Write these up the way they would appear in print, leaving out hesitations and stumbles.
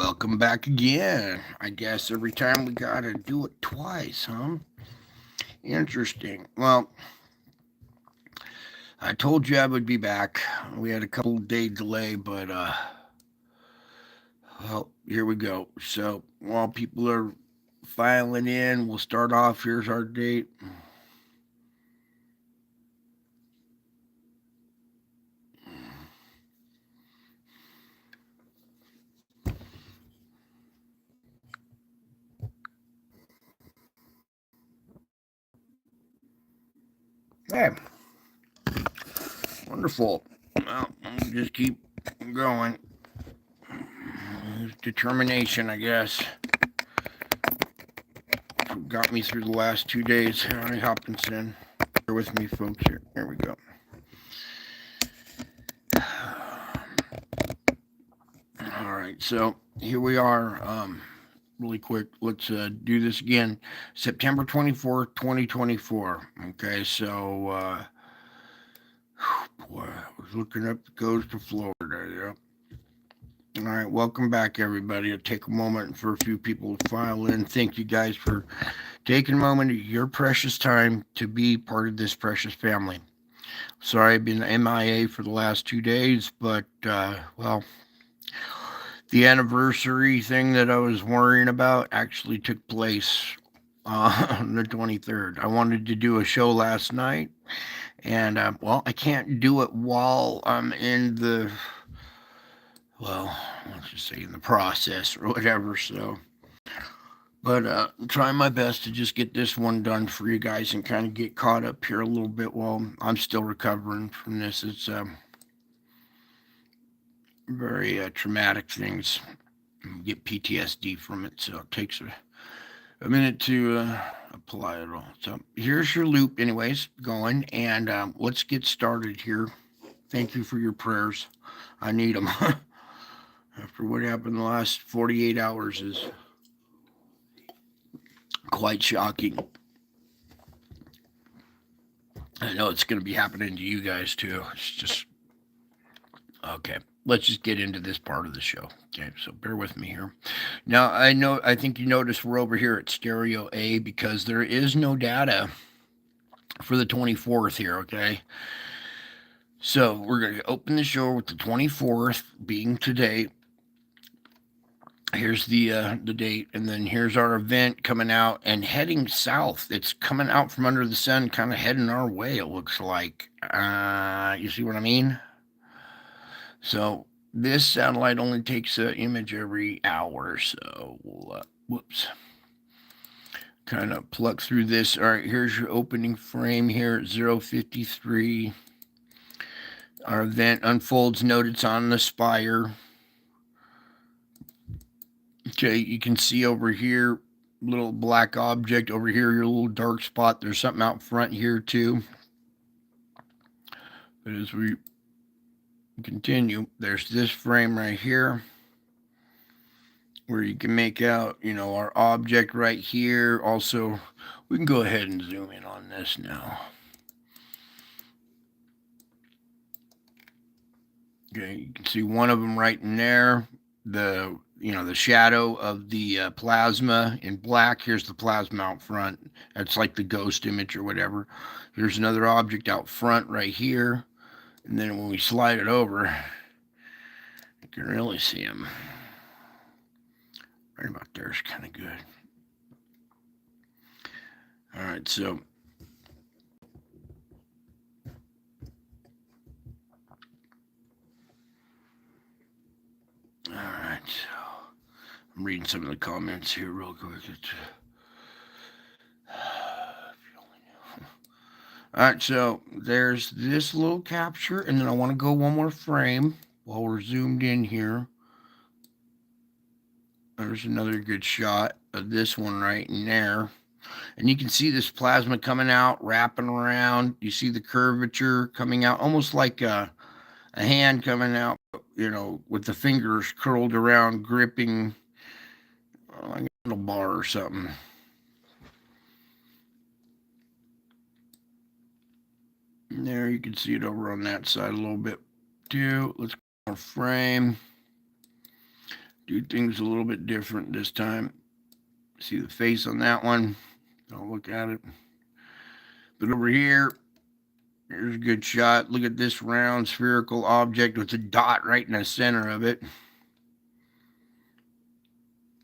Welcome back again. I guess every time we gotta do it twice, huh? Interesting. Well, I told you I would be back. We had a couple day delay, but well, here we go. So while people are filing in, we'll start off. Here's our date. Hey, wonderful. Well, we'll just keep going. Determination, I guess. Got me through the last 2 days. Harry Hopkinson. Bear with me, folks. Here we go. All right, so here we are. Really quick, let's do this again. September 24th, 2024. Okay, so, boy, I was looking up the coast of Florida. Yeah. All right, welcome back, everybody. I'll take a moment for a few people to file in. Thank you guys for taking a moment of your precious time to be part of this precious family. Sorry I've been MIA for the last 2 days, but, well, the anniversary thing that I was worrying about actually took place on the 23rd. I wanted to do a show last night, and, well, I can't do it while I'm in the, well, let's just say in the process or whatever, so. But I'm trying my best to just get this one done for you guys and kind of get caught up here a little bit while I'm still recovering from this. It's very traumatic things. Get PTSD from it, so it takes a minute to apply it all. So here's your loop, anyways, going, and let's get started here. Thank you for your prayers. I need them. After what happened the last 48 hours is quite shocking. I know it's going to be happening to you guys too. It's just okay. Let's just get into this part of the show. Okay, so bear with me here. Now I think you notice we're over here at stereo A because there is no data for the 24th here, okay? So we're going to open the show with the 24th being today. Here's the date, and then here's our event coming out and heading south. It's coming out from under the sun, kind of heading our way, it looks like. You see what I mean? So this satellite only takes an image every hour, so we'll, whoops, kind of pluck through this. All right, here's your opening frame here at 053. Our event unfolds. Note it's on the spire. Okay, you can see over here, little black object over here, your little dark spot. There's something out front here too. But as we continue, there's this frame right here where you can make out, our object right here. Also, we can go ahead and zoom in on this now. Okay, you can see one of them right in there. The shadow of the plasma in black. Here's the plasma out front. That's like the ghost image or whatever. Here's another object out front right here. And then when we slide it over, you can really see them. Right about there is kind of good. All right, so all right, so I'm reading some of the comments here real quick. All right, so there's this little capture, and then I want to go one more frame while we're zoomed in here. There's another good shot of this one right in there. And you can see this plasma coming out, wrapping around. You see the curvature coming out, almost like a hand coming out, with the fingers curled around, gripping like a little bar or something. There, you can see it over on that side a little bit too. Let's go frame. do things a little bit different this time. See the face on that one? Don't look at it. But over here, here's a good shot. Look at this round spherical object with a dot right in the center of it.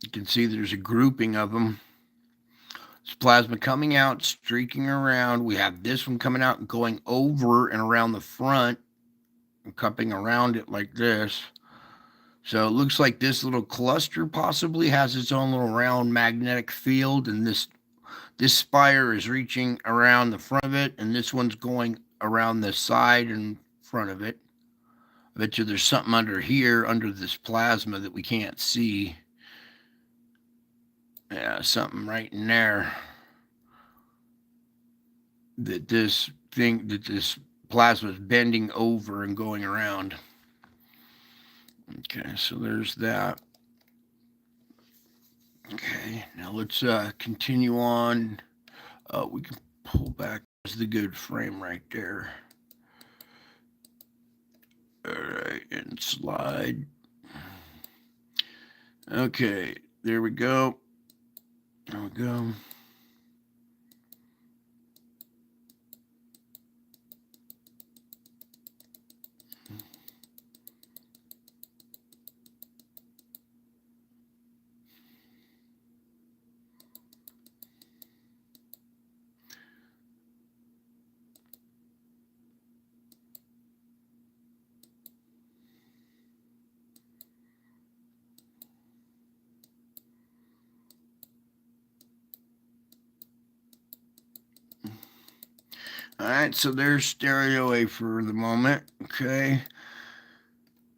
You can see there's a grouping of them. It's plasma coming out, streaking around. We have this one coming out and going over and around the front and cupping around it like this. So it looks like this little cluster possibly has its own little round magnetic field, and this spire is reaching around the front of it, and this one's going around the side and front of it. I bet you there's something under here, under this plasma that we can't see. Yeah, something right in there. That this plasma is bending over and going around. Okay, so there's that. Okay, now let's continue on. We can pull back. There's the good frame right there. All right, and slide. Okay, there we go. There we go. All right, so there's stereo A for the moment. Okay.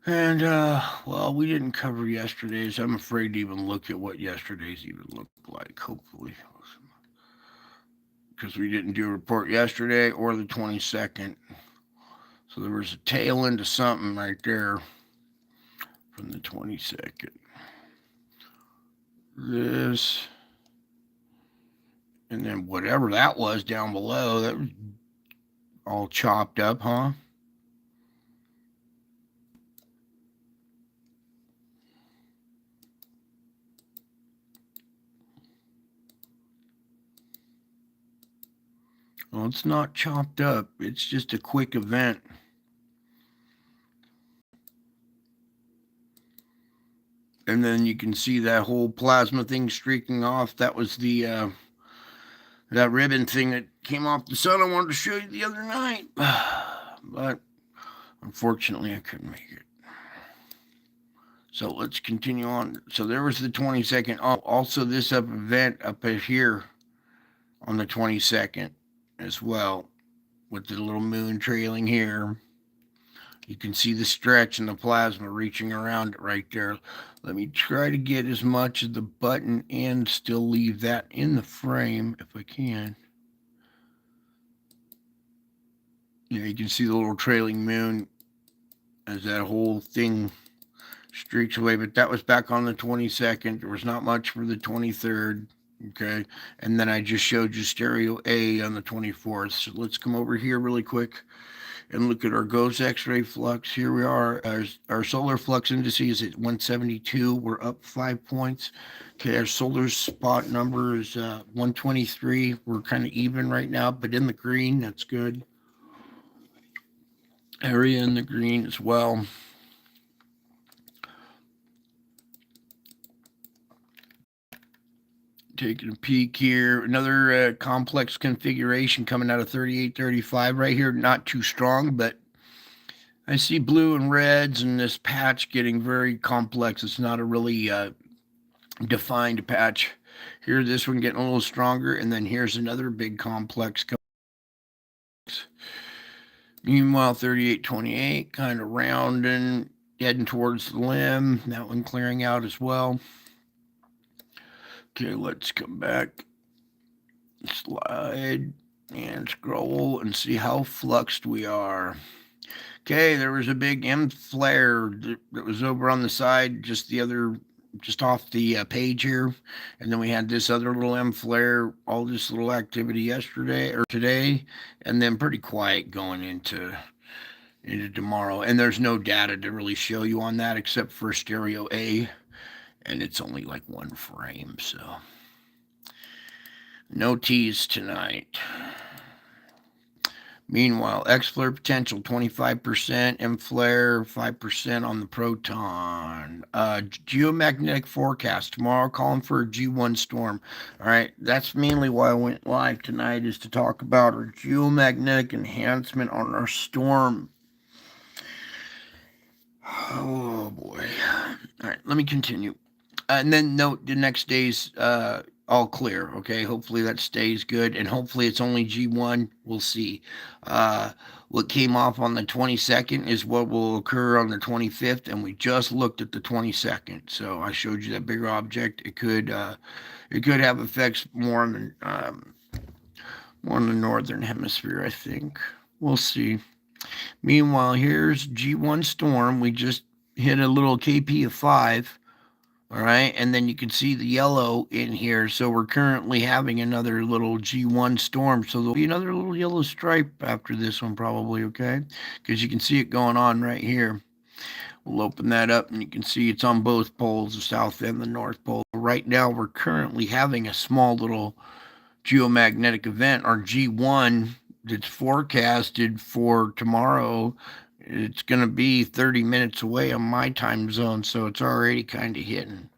And, well, we didn't cover yesterday's. I'm afraid to even look at what yesterday's even looked like, hopefully. Because we didn't do a report yesterday or the 22nd. So there was a tail end of something right there from the 22nd. This. And then whatever that was down below, that was all chopped up, huh? Well, it's not chopped up. It's just a quick event. And then you can see that whole plasma thing streaking off. That was the that ribbon thing that came off the sun I wanted to show you the other night. But unfortunately, I couldn't make it. So let's continue on. So there was the 22nd. Oh, also this event up here on the 22nd as well, with the little moon trailing here. You can see the stretch and the plasma reaching around it right there. Let me try to get as much of the button and still leave that in the frame if I can. Yeah, you can see the little trailing moon as that whole thing streaks away, but that was back on the 22nd. There was not much for the 23rd. Okay, and then I just showed you stereo A on the 24th. So let's come over here really quick and look at our ghost X-ray flux. Here we are. Our solar flux indices at 172. We're up 5 points. Okay, our solar spot number is 123. We're kind of even right now, but in the green. That's good. Area in the green as well. Taking a peek here. Another complex configuration coming out of 3835 right here. Not too strong, but I see blue and reds and this patch getting very complex. It's not a really defined patch. Here, this one getting a little stronger, and then here's another big complex. Meanwhile, 3828 kind of rounding, heading towards the limb. That one clearing out as well. Okay, let's come back, slide, and scroll and see how fluxed we are. Okay, there was a big M flare that was over on the side, just off the page here. And then we had this other little M flare, all this little activity yesterday or today, and then pretty quiet going into tomorrow. And there's no data to really show you on that except for stereo A. and it's only like one frame, so no teas tonight. Meanwhile, X flare potential 25%, M flare 5% on the proton. Geomagnetic forecast tomorrow calling for a G1 storm. All right, that's mainly why I went live tonight, is to talk about our geomagnetic enhancement on our storm. Oh boy. All right, let me continue. And then note the next day's all clear. Okay, hopefully that stays good, and hopefully it's only G1. We'll see. What came off on the 22nd is what will occur on the 25th, and we just looked at the 22nd. So I showed you that bigger object. It could have effects more on the northern hemisphere, I think. We'll see. Meanwhile, here's G1 storm. We just hit a little KP of 5. All right, and then you can see the yellow in here. So we're currently having another little G1 storm. So there'll be another little yellow stripe after this one probably, okay? Because you can see it going on right here. We'll open that up and you can see it's on both poles, the south and the north pole. Right now we're currently having a small little geomagnetic event, our G1, that's forecasted for tomorrow. It's going to be 30 minutes away on my time zone, so it's already kind of hitting.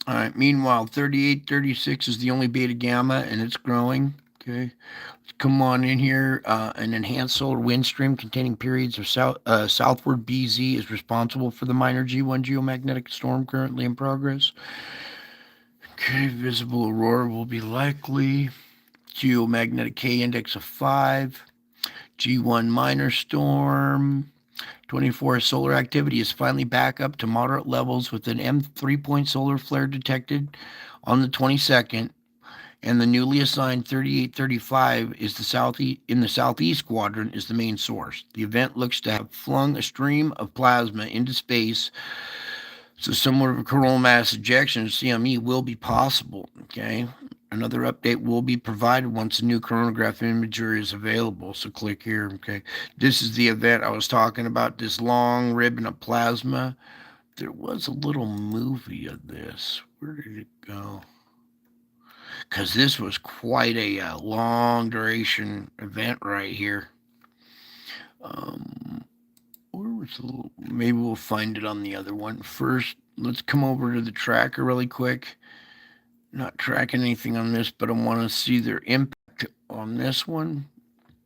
All right, meanwhile, 3836 is the only beta gamma, and it's growing. Okay, let's come on in here. An enhanced solar wind stream containing periods of southward BZ is responsible for the minor G1 geomagnetic storm currently in progress. Okay, visible aurora will be likely. Geomagnetic K index of 5. G1 minor storm. 24 solar activity is finally back up to moderate levels with an M3 point solar flare detected on the 22nd. And the newly assigned 3835 is in the southeast quadrant is the main source. The event looks to have flung a stream of plasma into space, so somewhat of a coronal mass ejection, CME, will be possible. Okay, another update will be provided once a new coronagraph imagery is available. So click here. Okay, this is the event I was talking about. This long ribbon of plasma. There was a little movie of this. Where did it go? Because this was quite a long duration event right here. Where was the little, maybe we'll find it on the other one. First, let's come over to the tracker really quick. Not tracking anything on this, but I want to see their impact on this one,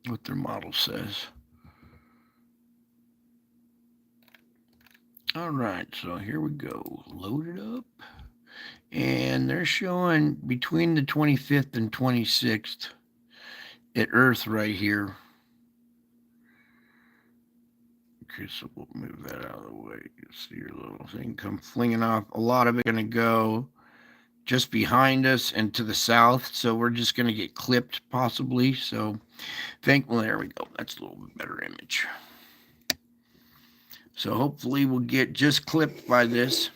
what their model says. All right, so here we go. Load it up. And they're showing between the 25th and 26th at Earth right here. Okay, so we'll move that out of the way. You see your little thing come flinging off. A lot of it going to go just behind us and to the south. So we're just going to get clipped possibly. So well, there we go. That's a little bit better image. So hopefully we'll get just clipped by this.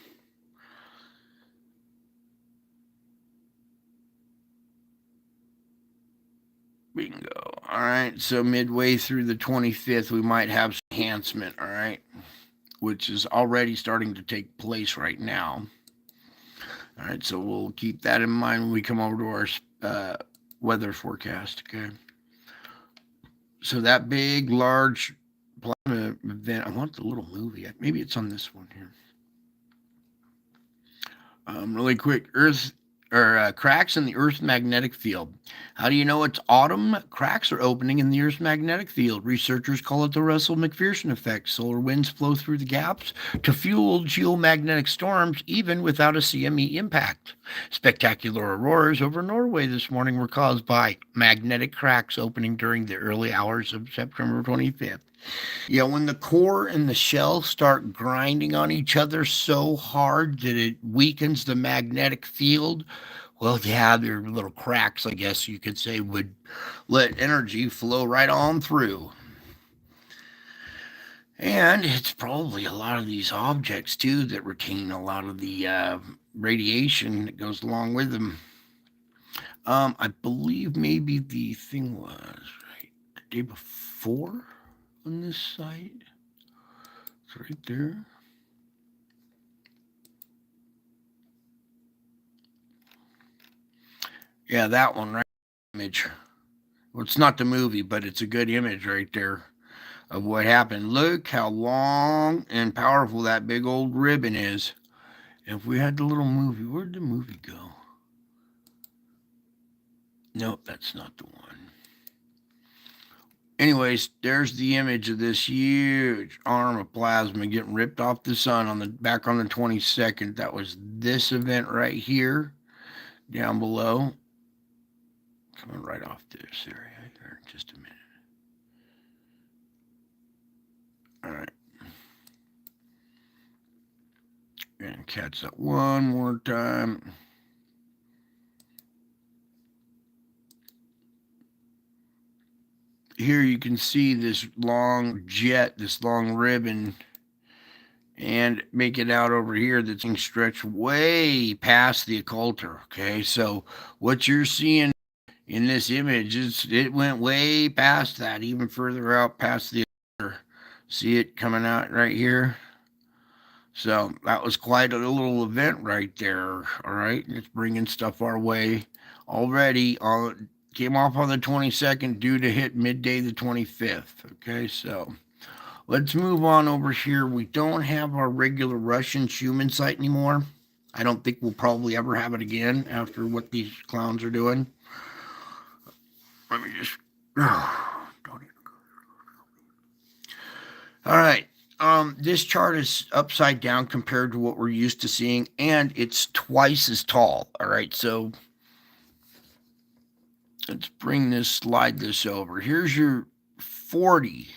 Bingo. All right. So midway through the 25th, we might have some enhancement. All right. Which is already starting to take place right now. All right. So we'll keep that in mind when we come over to our weather forecast. Okay. So that big, large plasma event, I want the little movie. Maybe it's on this one here. Really quick, cracks in the Earth's magnetic field. How do you know it's autumn? Cracks are opening in the Earth's magnetic field. Researchers call it the Russell-McPherson effect. Solar winds flow through the gaps to fuel geomagnetic storms even without a CME impact. Spectacular auroras over Norway this morning were caused by magnetic cracks opening during the early hours of September 25th. Yeah, when the core and the shell start grinding on each other so hard that it weakens the magnetic field, well, yeah, there are little cracks, I guess you could say, would let energy flow right on through. And it's probably a lot of these objects, too, that retain a lot of the radiation that goes along with them. I believe maybe the thing was, right, the day before on this site. It's right there. Yeah, that one, right? Image. Well, it's not the movie, but it's a good image right there of what happened. Look how long and powerful that big old ribbon is. If we had the little movie, where'd the movie go? Nope, that's not the one. Anyways, there's the image of this huge arm of plasma getting ripped off the sun on the back on the 22nd. That was this event right here, down below. Coming right off this area here in just a minute. All right. And catch that one more time. Here you can see this long jet, this long ribbon, and make it out over here that's stretched way past the occulter. Okay, so what you're seeing in this image is it went way past that, even further out past the occulter. See it coming out right here? So that was quite a little event right there. All right, it's bringing stuff our way already. Came off on the 22nd, due to hit midday the 25th. Okay, so let's move on over here. We don't have our regular Russian Schumann site anymore. I don't think we'll probably ever have it again after what these clowns are doing. Let me just. Don't even go. All right. This chart is upside down compared to what we're used to seeing, and it's twice as tall. All right, so let's slide this over. Here's your 40.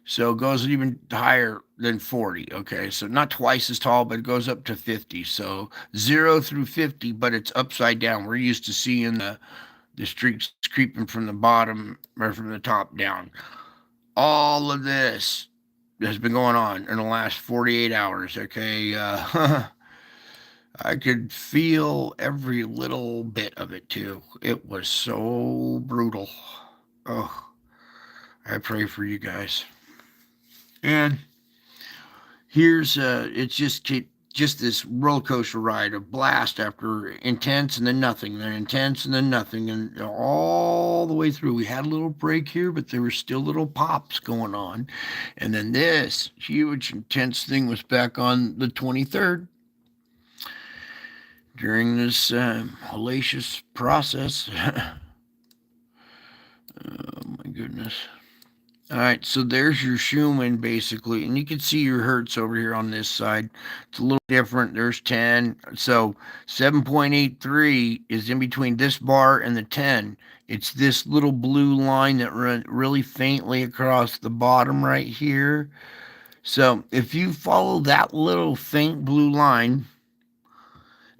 So it goes even higher than 40. Okay, so not twice as tall, but it goes up to 50. So 0 through 50, but it's upside down. We're used to seeing the streaks creeping from the bottom or from the top down. All of this has been going on in the last 48 hours. Okay, I could feel every little bit of it too. It was so brutal. Oh, I pray for you guys. And here's it's just this roller coaster ride of blast after intense and then nothing, then intense and then nothing, and all the way through. We had a little break here, but there were still little pops going on, and then this huge intense thing was back on the 23rd during this hellacious process. Oh my goodness. All right, so there's your Schumann basically, and you can see your hertz over here on this side. It's a little different. There's 10. So 7.83 is in between this bar and the 10. It's this little blue line that runs really faintly across the bottom right here. So if you follow that little faint blue line,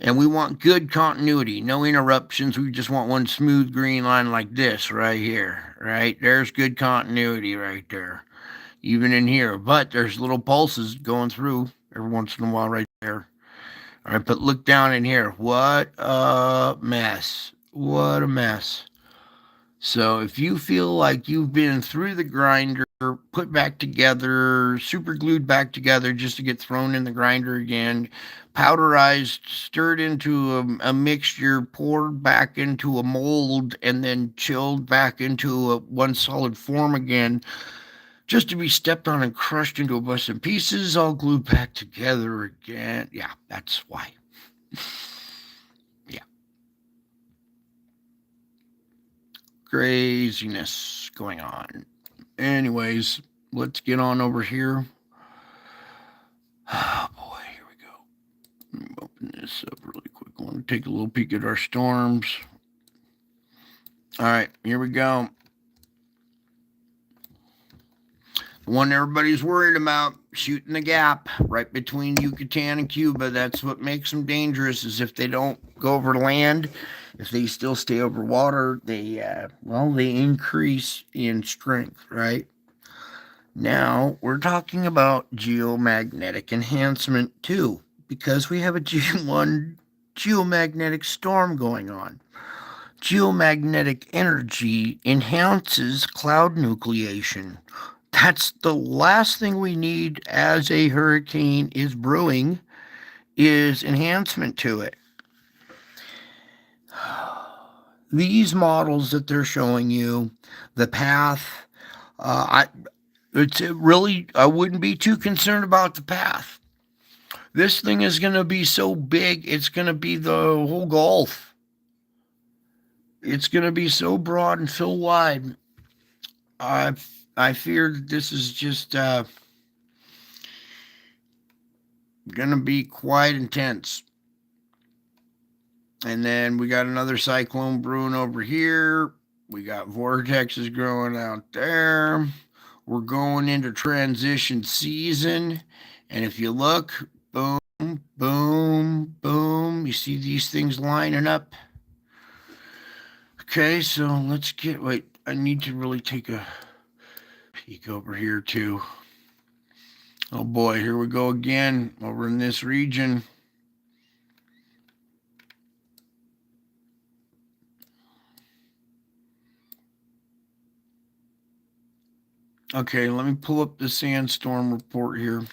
and we want good continuity, no interruptions. We just want one smooth green line like this right here, right? There's good continuity right there, even in here. But there's little pulses going through every once in a while right there. All right, but look down in here. What a mess. What a mess. So if you feel like you've been through the grinder, put back together, super glued back together just to get thrown in the grinder again, powderized, stirred into a mixture, poured back into a mold, and then chilled back into one solid form again, just to be stepped on and crushed into a bunch of pieces, all glued back together again. Yeah, that's why. Yeah. Craziness going on. Anyways, let's get on over here. Oh boy, here we go. Let me open this up really quick. I want to take a little peek at our storms. All right, here we go. The one everybody's worried about, shooting the gap right between Yucatan and Cuba. That's what makes them dangerous, is if they don't go over land. If they still stay over water, they increase in strength, right? Now, we're talking about geomagnetic enhancement too, because we have a G1 geomagnetic storm going on. Geomagnetic energy enhances cloud nucleation. That's the last thing we need as a hurricane is brewing, is enhancement to it. these models that they're showing you, the path, I it's really, I wouldn't be too concerned about the path. This thing is going to be so big, it's going to be the whole Gulf. It's going to be so broad and so wide. I I fear that this is just going to be quite intense. And then we got another cyclone brewing over here. We got vortexes growing out there. We're going into transition season. And if you look, boom, boom, boom, you see these things lining up. Okay, so let's get, wait, I need to really take a peek over here too. Oh boy, here we go again over in this region. Okay, let me pull up the sandstorm report here.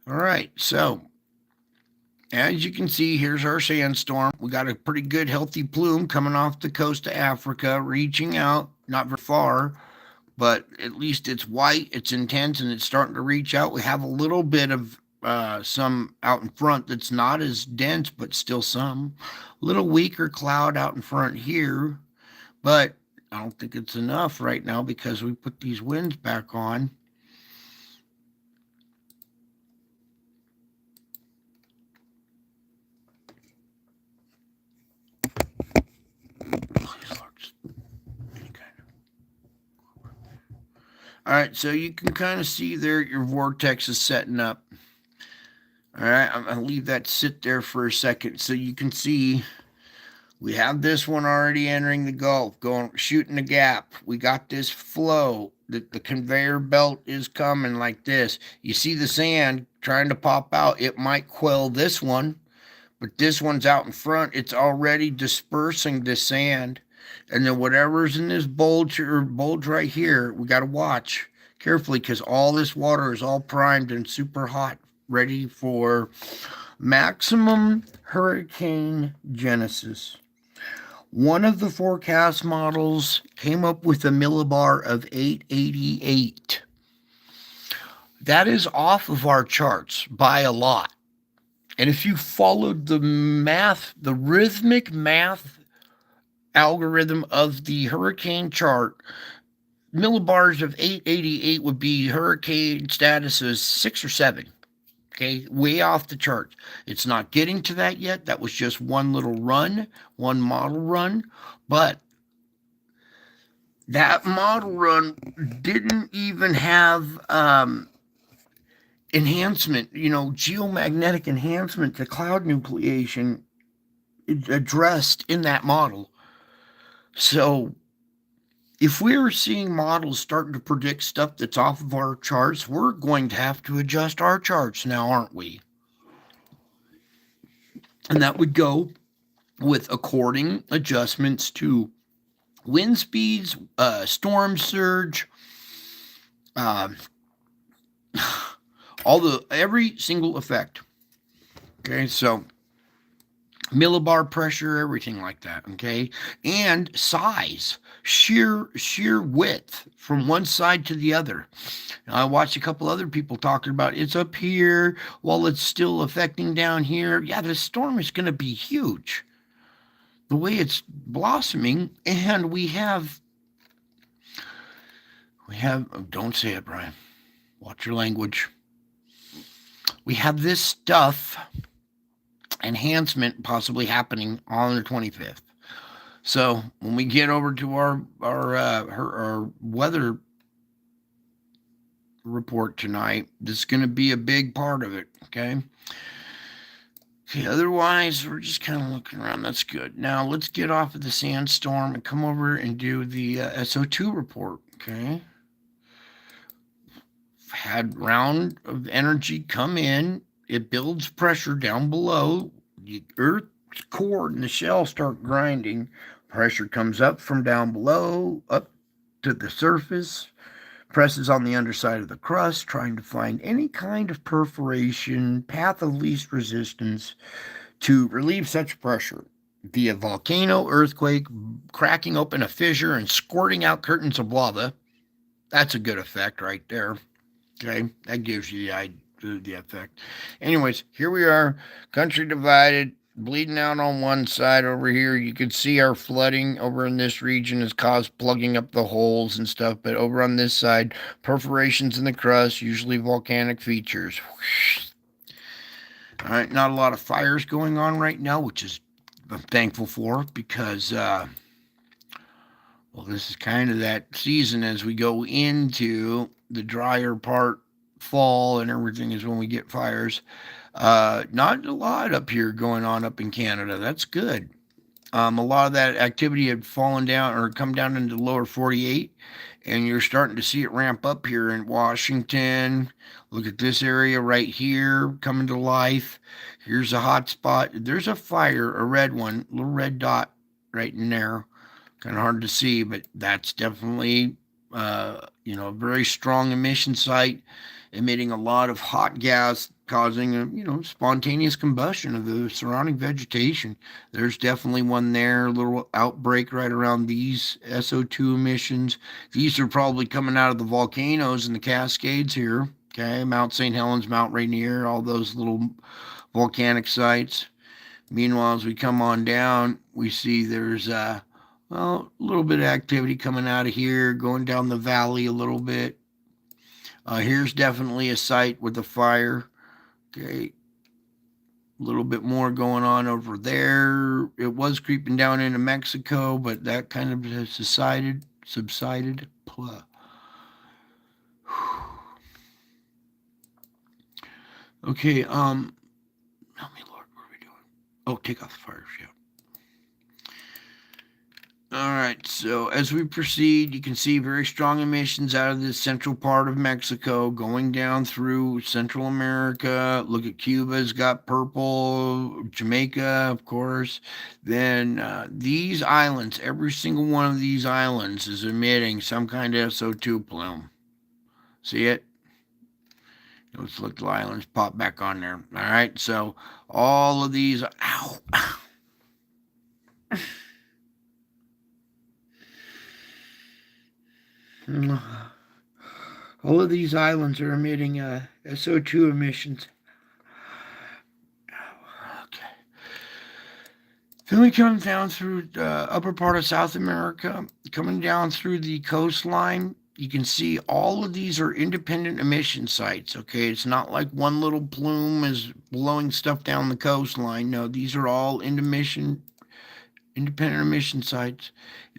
All right, so as you can see, here's our sandstorm. We got a pretty good healthy plume coming off the coast of Africa, reaching out, not very far, but at least it's white, it's intense, and it's starting to reach out. We have a little bit of some out in front that's not as dense, but still some. A little weaker cloud out in front here, but I don't think it's enough right now because we put these winds back on. All right, so you can kind of see there your vortex is setting up. All right, I'm going to leave that sit there for a second so you can see we have this one already entering the Gulf, going shooting the gap. We got this flow. The conveyor belt is coming like this. You see the sand trying to pop out. It might quell this one, but this one's out in front. It's already dispersing the sand. And then whatever's in this bulge right here, we got to watch carefully because all this water is all primed and super hot, ready for maximum hurricane genesis. One of the forecast models came up with a millibar of 888. That is off of our charts by a lot. And if you followed the math, the rhythmic math algorithm of the hurricane chart, millibars of 888 would be hurricane status of 6 or 7. Okay, way off the chart. It's not getting to that yet. That was just one little run, one model run. But that model run didn't even have enhancement, geomagnetic enhancement to cloud nucleation addressed in that model. So if we're seeing models starting to predict stuff that's off of our charts, we're going to have to adjust our charts now, aren't we? And that would go with according adjustments to wind speeds, storm surge, every single effect. Okay, so millibar pressure, everything like that. Okay, and size, sheer width from one side to the other. Now, I watched a couple other people talking about it's up here while it's still affecting down here. Yeah, the storm is going to be huge. The way it's blossoming, and we have. Don't say it, Brian. Watch your language. We have this stuff enhancement possibly happening on the 25th. So when we get over to our weather report tonight, this is going to be a big part of it. Okay. Okay. Otherwise, we're just kind of looking around. That's good. Now let's get off of the sandstorm and come over and do the SO2 report. Okay. Had round of energy come in. It builds pressure down below. The Earth's core and the shell start grinding. Pressure comes up from down below, up to the surface, presses on the underside of the crust, trying to find any kind of perforation, path of least resistance to relieve such pressure via volcano, earthquake, cracking open a fissure and squirting out curtains of lava. That's a good effect right there. Okay, that gives you the effect. Anyways, here we are, country divided, bleeding out on one side over here. You can see our flooding over in this region has caused plugging up the holes and stuff, but over on this side, perforations in the crust, usually volcanic features. All right, not a lot of fires going on right now, which is I'm thankful for because well, this is kind of that season as we go into the drier part, fall and everything is when we get fires. Not a lot up here going on up in Canada. That's good. A lot of that activity had fallen down or come down into the lower 48, and you're starting to see it ramp up here in Washington. Look at this area right here coming to life. Here's a hot spot. There's a fire, a red one, little red dot right in there. Kind of hard to see, but that's definitely, a very strong emission site, emitting a lot of hot gas, causing spontaneous combustion of the surrounding vegetation. There's definitely one there, a little outbreak right around these SO2 emissions. These are probably coming out of the volcanoes and the Cascades here. Okay, Mount St. Helens, Mount Rainier, all those little volcanic sites. Meanwhile, as we come on down, we see there's a little bit of activity coming out of here, going down the valley a little bit. Here's definitely a site with a fire. Okay, a little bit more going on over there. It was creeping down into Mexico, but that kind of has subsided. Okay, help me, Lord, what are we doing? Oh, take off the fires, yeah. All right, so as we proceed, you can see very strong emissions out of the central part of Mexico going down through Central America. Look at Cuba's got purple, Jamaica, of course. Then these islands, every single one of these islands is emitting some kind of SO2 plume. See it? Let's look the islands pop back on there. All right, so all of these, ow. All of these islands are emitting SO2 emissions. Okay. Then we come down through the upper part of South America, coming down through the coastline. You can see all of these are independent emission sites. Okay, it's not like one little plume is blowing stuff down the coastline. No, these are all independent emission sites.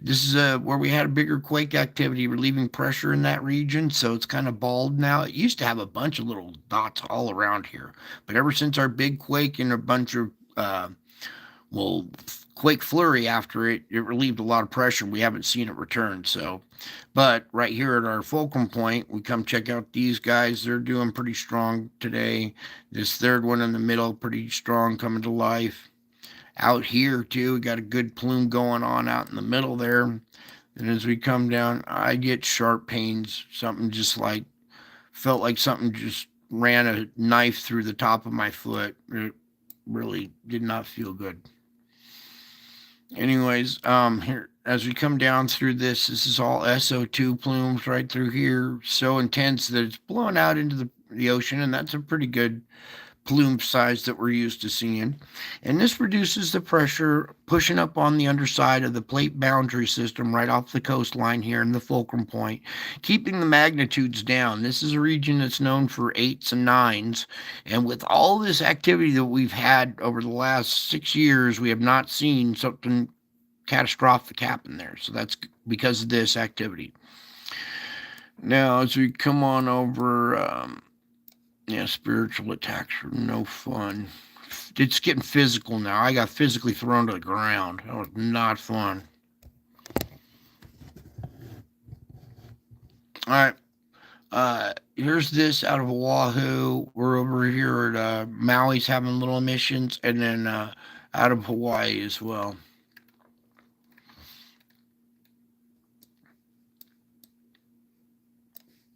This is where we had a bigger quake activity, relieving pressure in that region, so it's kind of bald now. It used to have a bunch of little dots all around here, but ever since our big quake and a bunch of quake flurry after it, it relieved a lot of pressure. We haven't seen it return. So, but right here at our fulcrum point, we come check out these guys. They're doing pretty strong today. This third one in the middle, pretty strong, coming to life. Out here too, we got a good plume going on out in the middle there. And as we come down, I get sharp pains. Something just like felt like something just ran a knife through the top of my foot. It really did not feel good. Anyways, here as we come down through this is all SO2 plumes right through here, so intense that it's blowing out into the ocean, and that's a pretty good plume size that we're used to seeing. And this reduces the pressure pushing up on the underside of the plate boundary system right off the coastline here in the fulcrum point, keeping the magnitudes down. This is a region that's known for 8s and 9s, and with all this activity that we've had over the last 6 years, we have not seen something catastrophic happen there. So that's because of this activity. Now, as we come on over, spiritual attacks are no fun. It's getting physical now. I got physically thrown to the ground. That was not fun. All right. Here's this out of Oahu. We're over here at Maui's having little emissions, and then out of Hawaii as well.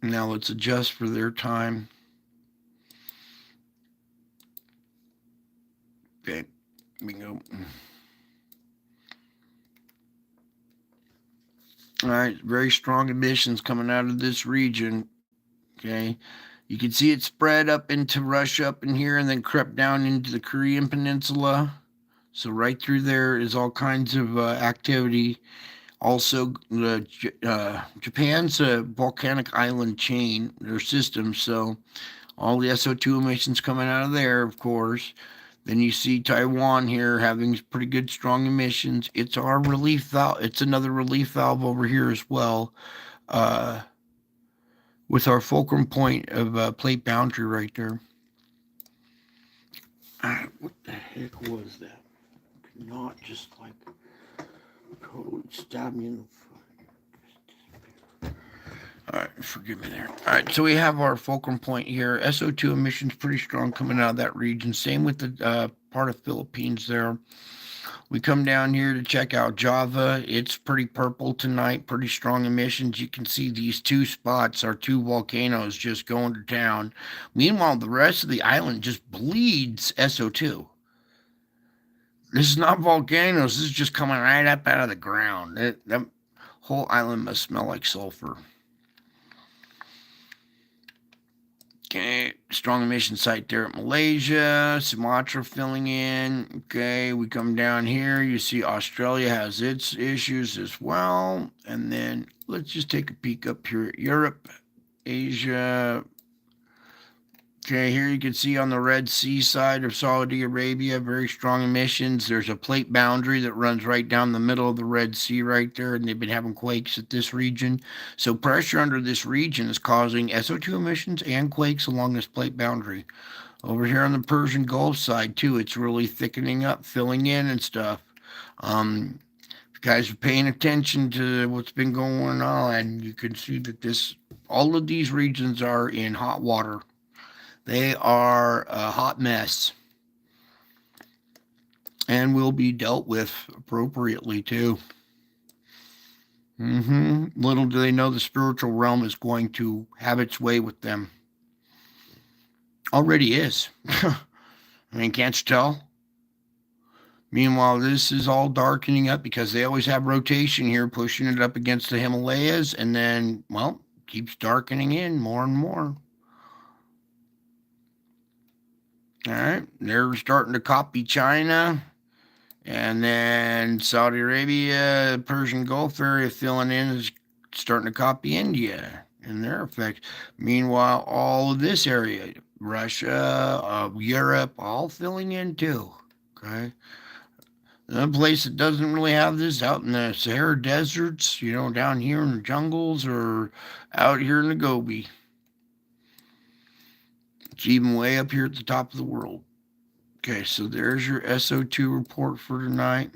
Now let's adjust for their time. Okay, bingo. All right, very strong emissions coming out of this region. Okay, you can see it spread up into Russia up in here and then crept down into the Korean Peninsula. So right through there is all kinds of activity. Also, Japan's a volcanic island chain, their system. So all the SO2 emissions coming out of there, of course. Then you see Taiwan here having pretty good strong emissions. It's our relief valve. It's another relief valve over here as well, uh, with our fulcrum point of plate boundary right there. What the heck was that? Not just like totally stab me in the foot. All right, forgive me there. All right, so we have our fulcrum point here. SO2 emissions pretty strong coming out of that region. Same with the part of Philippines there. We come down here to check out Java. It's pretty purple tonight, pretty strong emissions. You can see these two spots are two volcanoes just going to town. Meanwhile, the rest of the island just bleeds SO2. This is not volcanoes. This is just coming right up out of the ground. That whole island must smell like sulfur. Okay, strong emission site there at Malaysia, Sumatra filling in. Okay, we come down here. You see Australia has its issues as well. And then let's just take a peek up here at Europe, Asia. Okay, here you can see on the Red Sea side of Saudi Arabia, very strong emissions. There's a plate boundary that runs right down the middle of the Red Sea right there, and they've been having quakes at this region. So pressure under this region is causing SO2 emissions and quakes along this plate boundary. Over here on the Persian Gulf side too, it's really thickening up, filling in and stuff. If you guys are paying attention to what's been going on, you can see that all of these regions are in hot water. They are a hot mess and will be dealt with appropriately too. Little do they know the spiritual realm is going to have its way with them. Already is. I mean, can't you tell? Meanwhile, this is all darkening up because they always have rotation here, pushing it up against the Himalayas, and then, well, keeps darkening in more and more. All right, they're starting to copy China, and then Saudi Arabia, Persian Gulf area filling in is starting to copy India and their effects. Meanwhile, all of this area, Russia, Europe, all filling in too. Okay, another place that doesn't really have this out in the Sahara deserts, down here in the jungles or out here in the Gobi. It's even way up here at the top of the world. Okay, so there's your SO2 report for tonight.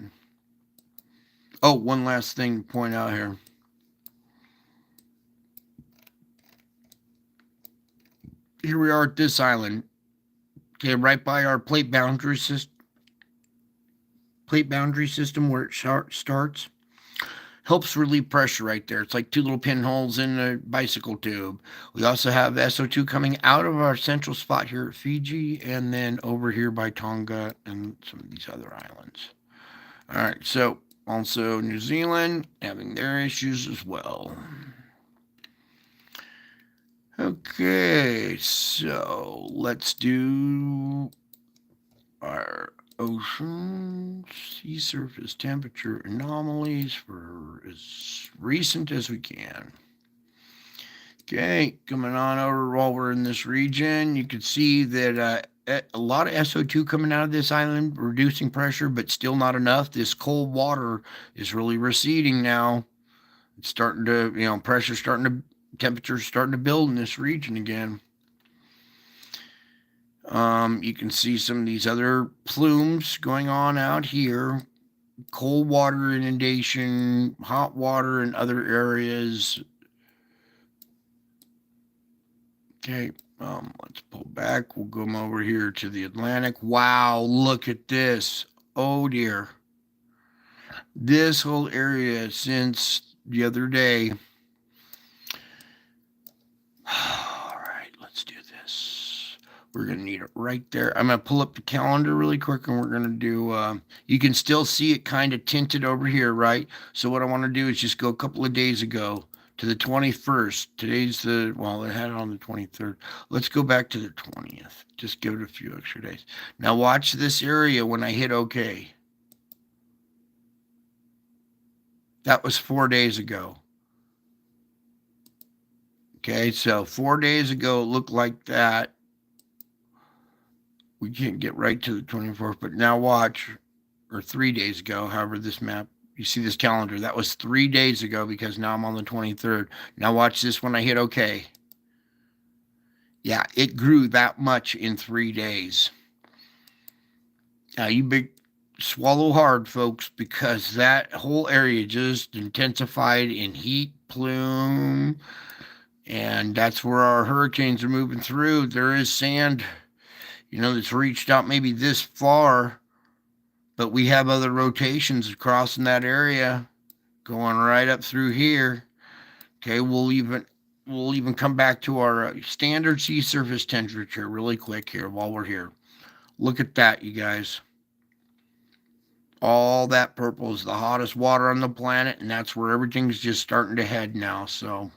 Oh, one last thing to point out here. Here we are at this island. Okay, right by our plate boundary system. Plate boundary system where it starts. Helps relieve pressure right there. It's like two little pinholes in a bicycle tube. We also have SO2 coming out of our central spot here at Fiji and then over here by Tonga and some of these other islands. All right, so also New Zealand having their issues as well. Okay, so let's do our ocean sea surface temperature anomalies for as recent as we can. Okay, coming on over while we're in this region, you can see that a lot of SO2 coming out of this island, reducing pressure, but still not enough. This cold water is really receding now. It's starting to, pressure starting to, temperature starting to build in this region again. You can see some of these other plumes going on out here. Cold water inundation, hot water in other areas. Okay, let's pull back. We'll come over here to the Atlantic. Wow, look at this. Oh dear. This whole area since the other day All right, let's do this. We're going to need it right there. I'm going to pull up the calendar really quick and we're going to do, you can still see it kind of tinted over here, right? So what I want to do is just go a couple of days ago to the 21st. Today's well, it had it on the 23rd. Let's go back to the 20th. Just give it a few extra days. Now watch this area when I hit OK. That was 4 days ago. Okay, so 4 days ago it looked like that. We can't get right to the 24th, but now watch, or 3 days ago, however this map, you see this calendar, that was 3 days ago because now I'm on the 23rd. Now watch this when I hit OK. Yeah, it grew that much in 3 days. Now you big swallow hard, folks, because that whole area just intensified in heat, plume, and that's where our hurricanes are moving through. There is sand, that's reached out maybe this far, but we have other rotations across in that area going right up through here. Okay, we'll even come back to our standard sea surface temperature really quick here while we're here. Look at that, you guys. All that purple is the hottest water on the planet, and that's where everything's just starting to head now. So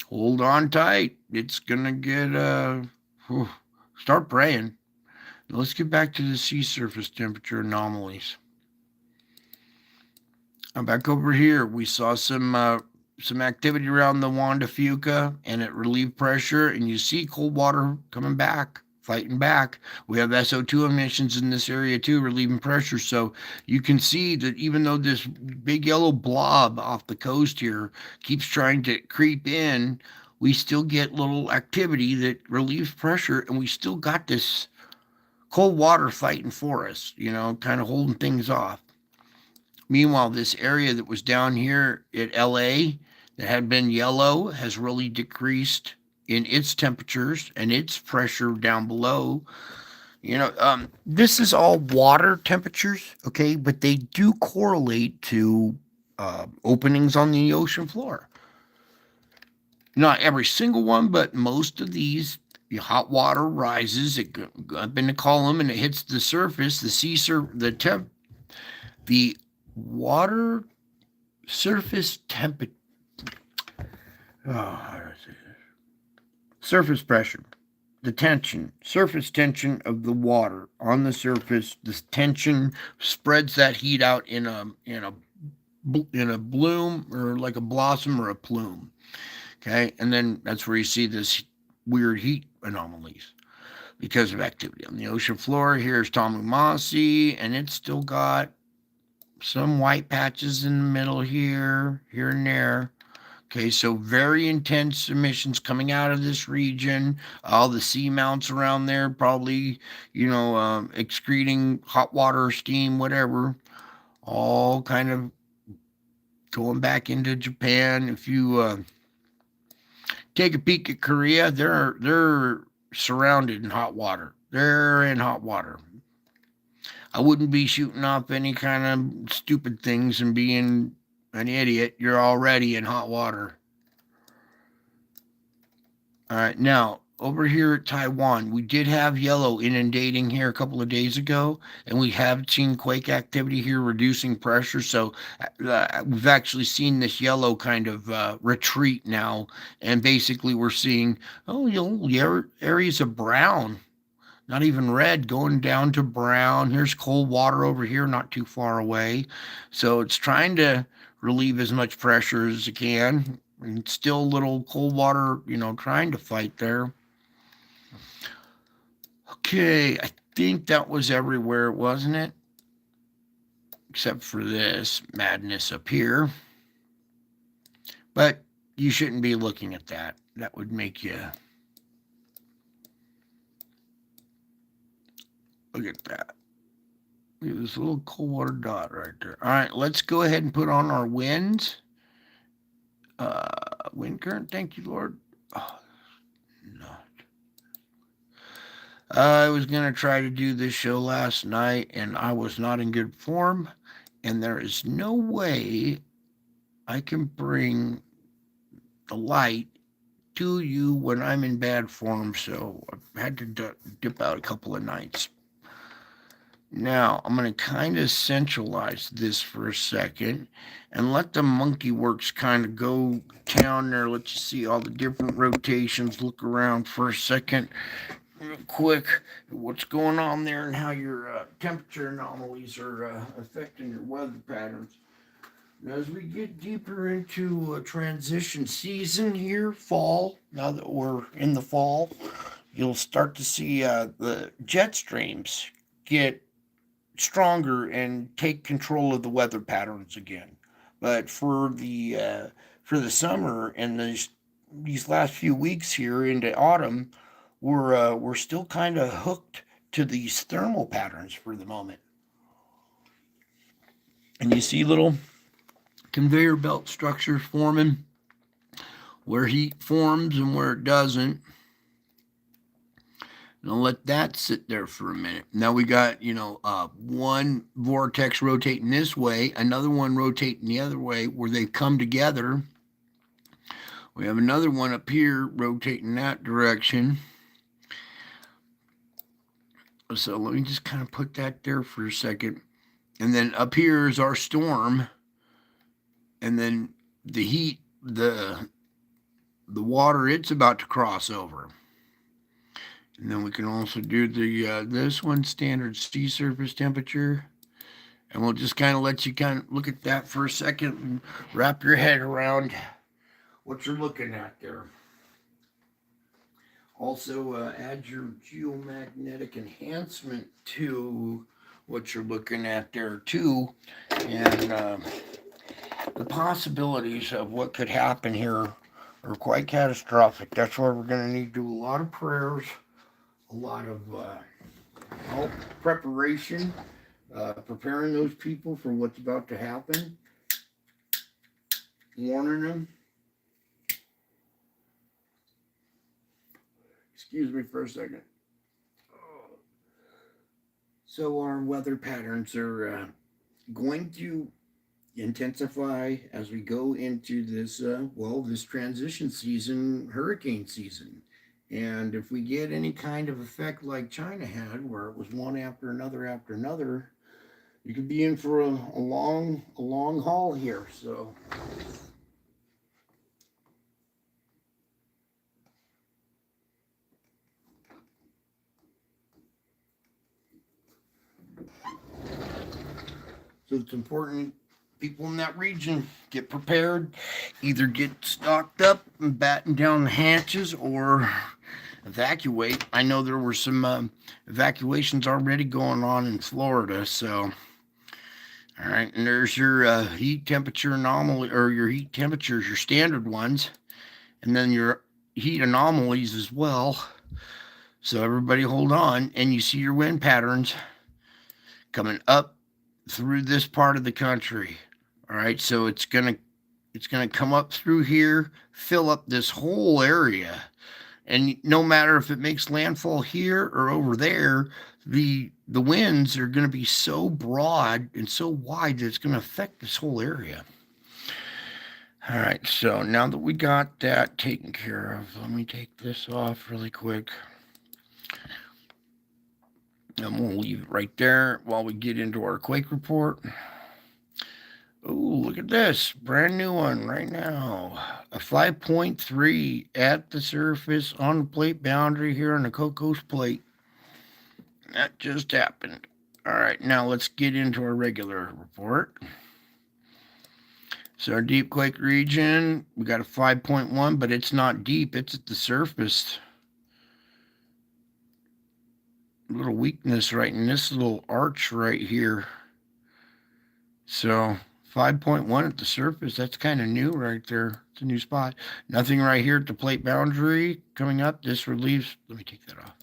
hold on tight. It's gonna get start praying. Now let's get back to the sea surface temperature anomalies. I'm back over here. We saw some activity around the Juan de Fuca, and it relieved pressure, and you see cold water coming back, fighting back. We have SO2 emissions in this area too, relieving pressure. So you can see that even though this big yellow blob off the coast here keeps trying to creep in, we still get little activity that relieves pressure, and we still got this cold water fighting for us, kind of holding things off. Meanwhile, this area that was down here at LA that had been yellow has really decreased in its temperatures and its pressure down below. This is all water temperatures, okay, but they do correlate to openings on the ocean floor. Not every single one, but most of these, the hot water rises up in the column and it hits the surface, the water surface temperature. Surface pressure, the tension, surface tension of the water on the surface. This tension spreads that heat out in a bloom, or like a blossom or a plume. Okay, and then that's where you see this weird heat anomalies because of activity on the ocean floor. Here's Tomumasi, and it's still got some white patches in the middle here and there. Okay, so very intense emissions coming out of this region. All the sea mounts around there probably, excreting hot water, steam, whatever. All kind of going back into Japan. If you take a peek at Korea, they're surrounded in hot water. They're in hot water. I wouldn't be shooting off any kind of stupid things and being an idiot. You're already in hot water. All right, now over here at Taiwan, we did have yellow inundating here a couple of days ago, and we have seen quake activity here reducing pressure. So we've actually seen this yellow kind of retreat now, and basically we're seeing areas of brown. Not even red, going down to brown. Here's cold water over here, not too far away. So it's trying to relieve as much pressure as it can. And still a little cold water, trying to fight there. Okay, I think that was everywhere, wasn't it? Except for this madness up here. But you shouldn't be looking at that. That would make you... Look at that. Look at this little cold water dot right there. All right, let's go ahead and put on our winds. Wind current, thank you, Lord. Oh, not. I was going to try to do this show last night, and I was not in good form. And there is no way I can bring the light to you when I'm in bad form, so I've had to dip out a couple of nights. Now, I'm going to kind of centralize this for a second and let the monkey works kind of go down there. Let you see all the different rotations. Look around for a second, real quick, what's going on there and how your temperature anomalies are affecting your weather patterns. Now, as we get deeper into a transition season here, fall, now that we're in the fall, you'll start to see the jet streams get stronger and take control of the weather patterns again. But for the summer and these last few weeks here into autumn, we're still kind of hooked to these thermal patterns for the moment. And you see little conveyor belt structures forming where heat forms and where it doesn't. And I'll let that sit there for a minute. Now we got, one vortex rotating this way, another one rotating the other way where they come together. We have another one up here rotating that direction. So let me just kind of put that there for a second. And then up here is our storm. And then the heat, the water it's about to cross over. And then we can also do the this one, standard sea surface temperature. And we'll just kind of let you kind of look at that for a second and wrap your head around what you're looking at there. Also, add your geomagnetic enhancement to what you're looking at there too. And the possibilities of what could happen here are quite catastrophic. That's why we're going to need to do a lot of prayers, a lot of preparation, preparing those people for what's about to happen, warning them. Excuse me for a second. So our weather patterns are going to intensify as we go into this, this transition season, hurricane season. And if we get any kind of effect like China had, where it was one after another, you could be in for a long haul here. So it's important people in that region get prepared, either get stocked up and batten down the hatches or evacuate. I know there were some evacuations already going on in Florida. So, all right, and there's your heat temperature anomaly, or your heat temperatures, your standard ones, and then your heat anomalies as well. So everybody hold on, and you see your wind patterns coming up through this part of the country. All right, so it's gonna come up through here, fill up this whole area, and no matter if it makes landfall here or over there, the winds are going to be so broad and so wide that it's going to affect this whole area. All right, so now that we got that taken care of, let me take this off really quick. And we'll leave it right there while we get into our quake report. Oh, look at this. Brand new one right now. A 5.3 at the surface on the plate boundary here on the Cocos plate. That just happened. All right, now let's get into our regular report. So our deep quake region, we got a 5.1, but it's not deep. It's at the surface. A little weakness right in this little arch right here. So 5.1 at the surface, that's kind of new right there. It's a new spot. Nothing right here at the plate boundary coming up. This relieves, let me take that off.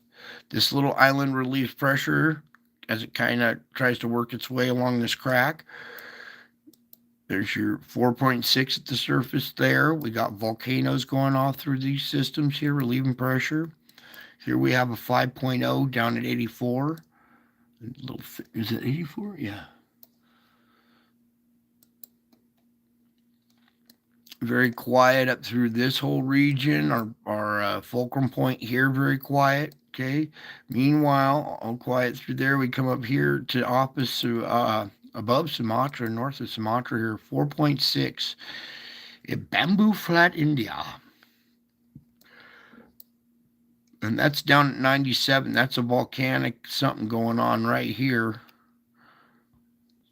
This little island relieves pressure as it kind of tries to work its way along this crack. There's your 4.6 at the surface there. We got volcanoes going off through these systems here, relieving pressure. Here we have a 5.0 down at 84. Is it 84? Yeah. Very quiet up through this whole region. fulcrum point here, very quiet. Okay. Meanwhile, all quiet through there. We come up here to opposite, above Sumatra, north of Sumatra here, 4.6. Bamboo Flat, India. And that's down at 97. That's a volcanic something going on right here.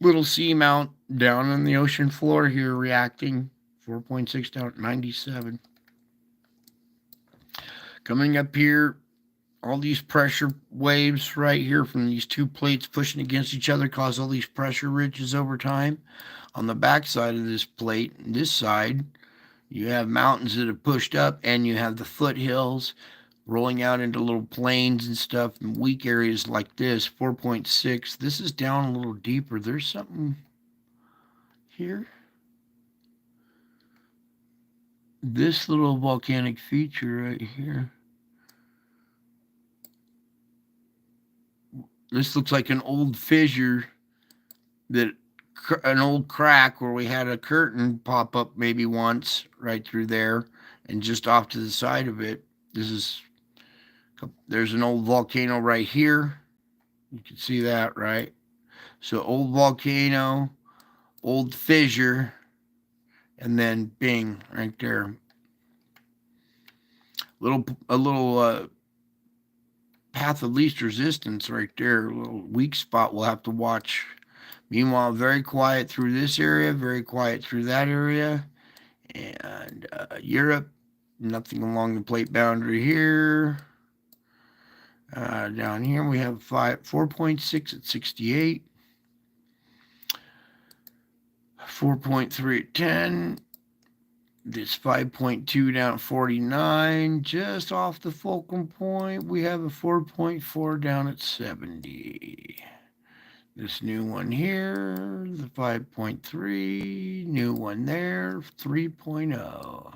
Little seamount down on the ocean floor here reacting. 4.6 down at 97. Coming up here, all these pressure waves right here from these two plates pushing against each other cause all these pressure ridges over time. On the back side of this plate, this side, you have mountains that have pushed up, and you have the foothills rolling out into little plains and stuff, and weak areas like this, 4.6. This is down a little deeper. There's something here. This little volcanic feature right here. This looks like an old fissure, an old crack where we had a curtain pop up maybe once right through there, and just off to the side of it, there's an old volcano right here. You can see that, right? So old volcano, old fissure, and then bing right there. A little path of least resistance right there. A little weak spot we'll have to watch. Meanwhile, very quiet through this area, very quiet through that area. And Europe, nothing along the plate boundary here. Down here we have 4.6 at 68. 4.3 at 10. This 5.2 down at 49. Just off the fulcrum point, we have a 4.4 down at 70. This new one here, the 5.3, new one there, 3.0.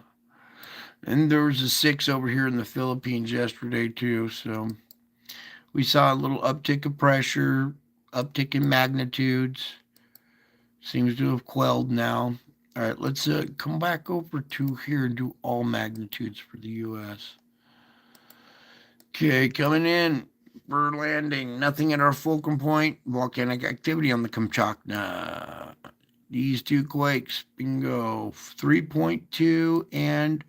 And there was a 6 over here in the Philippines yesterday too, so we saw a little uptick of pressure, uptick in magnitudes. Seems to have quelled now. All right, let's come back over to here and do all magnitudes for the U.S. Okay, coming in for landing. Nothing at our fulcrum point. Volcanic activity on the Kamchatka. These two quakes, bingo. 3.2 and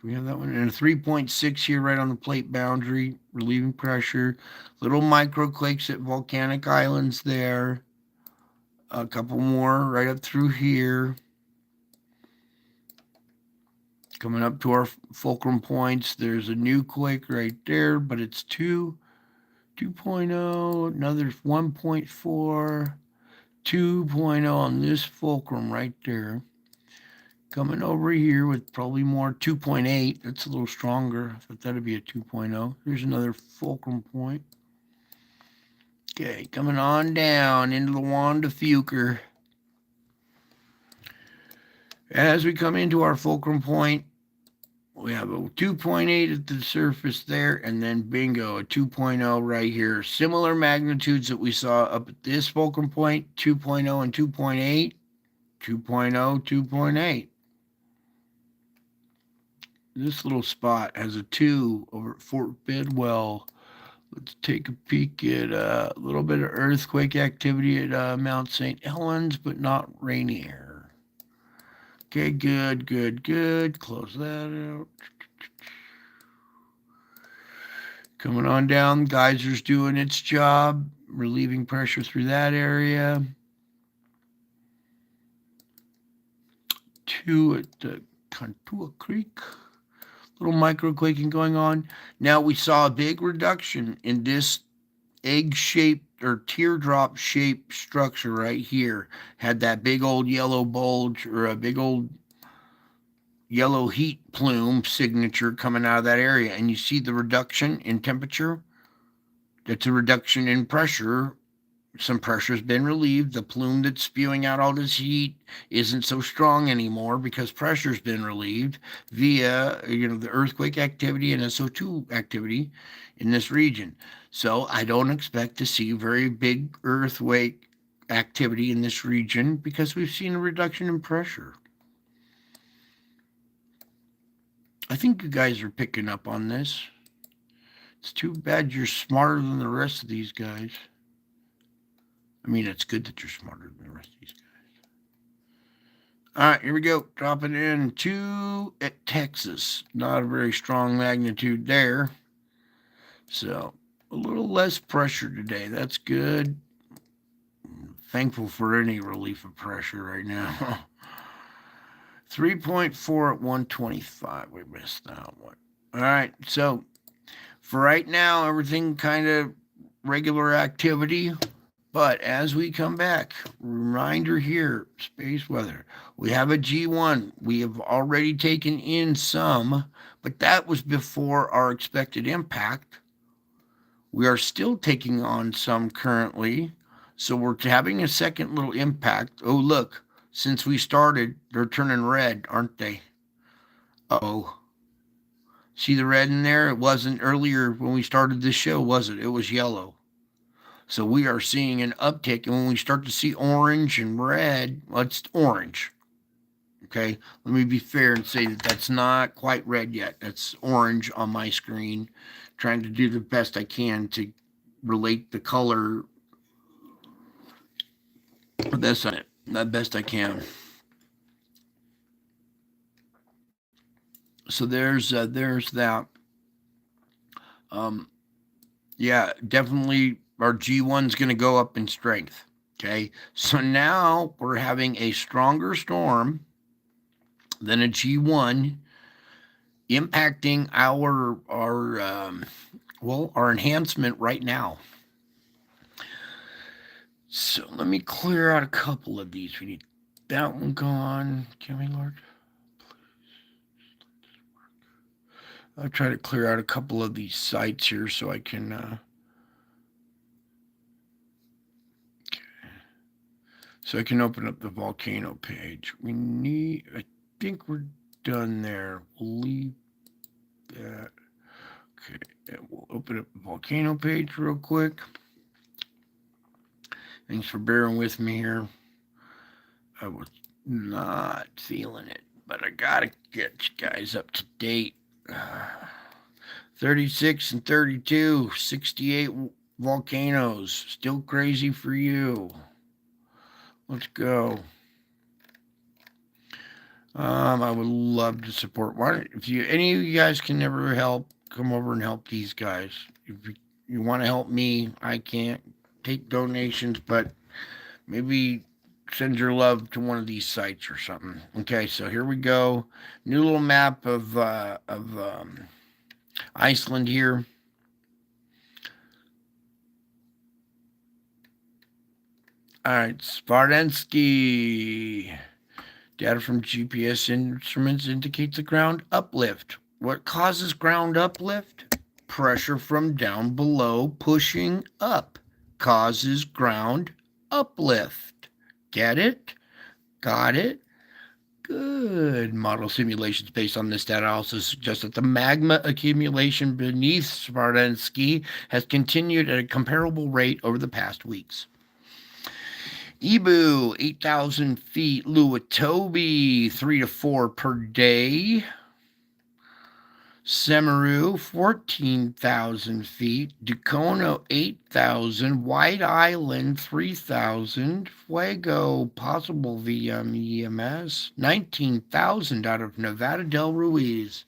we have that one, and a 3.6 here right on the plate boundary, relieving pressure. Little microquakes at volcanic islands there. A couple more right up through here. Coming up to our fulcrum points, there's a new quake right there, but it's 2.0, another 1.4, 2.0 on this fulcrum right there. Coming over here with probably more 2.8. That's a little stronger. I thought that'd be a 2.0. Here's another fulcrum point. Okay, coming on down into the Wanda Fuker. As we come into our fulcrum point, we have a 2.8 at the surface there, and then bingo, a 2.0 right here. Similar magnitudes that we saw up at this fulcrum point, 2.0 and 2.8, 2.0, 2.8. This little spot has a 2 over at Fort Bidwell. Let's take a peek at a little bit of earthquake activity at Mount St. Helens, but not Rainier. Okay, good. Close that out. Coming on down, geyser's doing its job, relieving pressure through that area. 2 at the Contua Creek. Little microquaking going on. Now we saw a big reduction in this egg-shaped or teardrop-shaped structure right here. Had that big old yellow bulge or a big old yellow heat plume signature coming out of that area. And you see the reduction in temperature. That's a reduction in pressure. Some pressure's been relieved. The plume that's spewing out all this heat isn't so strong anymore because pressure's been relieved via, the earthquake activity and SO2 activity in this region. So I don't expect to see very big earthquake activity in this region because we've seen a reduction in pressure. I think you guys are picking up on this. It's too bad you're smarter than the rest of these guys. I mean, it's good that you're smarter than the rest of these guys. All right, here we go. Dropping in two at Texas. Not a very strong magnitude there. So a little less pressure today. That's good. Thankful for any relief of pressure right now. 3.4 at 125. We missed that one. All right, so for right now, everything kind of regular activity. But as we come back, reminder here, space weather. We have a G1. We have already taken in some, but that was before our expected impact. We are still taking on some currently. So we're having a second little impact. Oh, look, since we started, they're turning red, aren't they? Uh-oh. See the red in there? It wasn't earlier when we started this show, was it? It was yellow. So we are seeing an uptick. And when we start to see orange and red, well, it's orange. Okay, let me be fair and say that that's not quite red yet. That's orange on my screen. Trying to do the best I can to relate the color the best I can. So there's that. Um, yeah, definitely our G1's going to go up in strength. Okay, so now we're having a stronger storm than a G1 impacting our enhancement right now. So let me clear out a couple of these. We need that one gone. Can we, Lord? I'll try to clear out a couple of these sites here so I can. Okay. So I can open up the volcano page. I think we're done there. We'll leave that. Okay, and we'll open up the volcano page real quick. Thanks for bearing with me here. I was not feeling it, but I gotta get you guys up to date. 36 and 32, 68 volcanoes. Still crazy for you. Let's go. I would love to support. If any of you guys can ever help, come over and help these guys. If you want to help me, I can't take donations, but maybe send your love to one of these sites or something. Okay, so here we go. New little map of Iceland here. All right, Spartansky. Data from GPS instruments indicates the ground uplift. What causes ground uplift? Pressure from down below pushing up causes ground uplift. Get it? Got it? Good. Model simulations based on this data also suggest that the magma accumulation beneath Spartansky has continued at a comparable rate over the past weeks. Ibu, 8,000 feet. Luatobi, 3 to 4 per day. Semeru, 14,000 feet. Dukono, 8,000. White Island, 3,000. Fuego, possible EMS, 19,000 out of Nevada del Ruiz.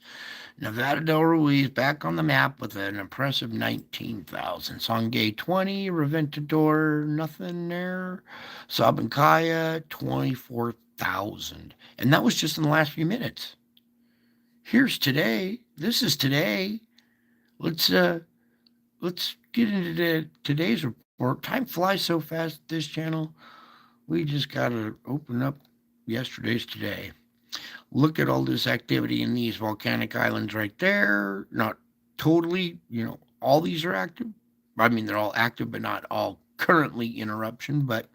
Nevada del Ruiz back on the map with an impressive 19,000. Songay 20, Reventador, nothing there. Sabancaya, 24,000. And that was just in the last few minutes. Here's today. This is today. Let's get into today's report. Time flies so fast this channel. We just got to open up yesterday's today. Look at all this activity in these volcanic islands right there. Not totally, all these are active. I mean, they're all active, but not all currently in eruption. But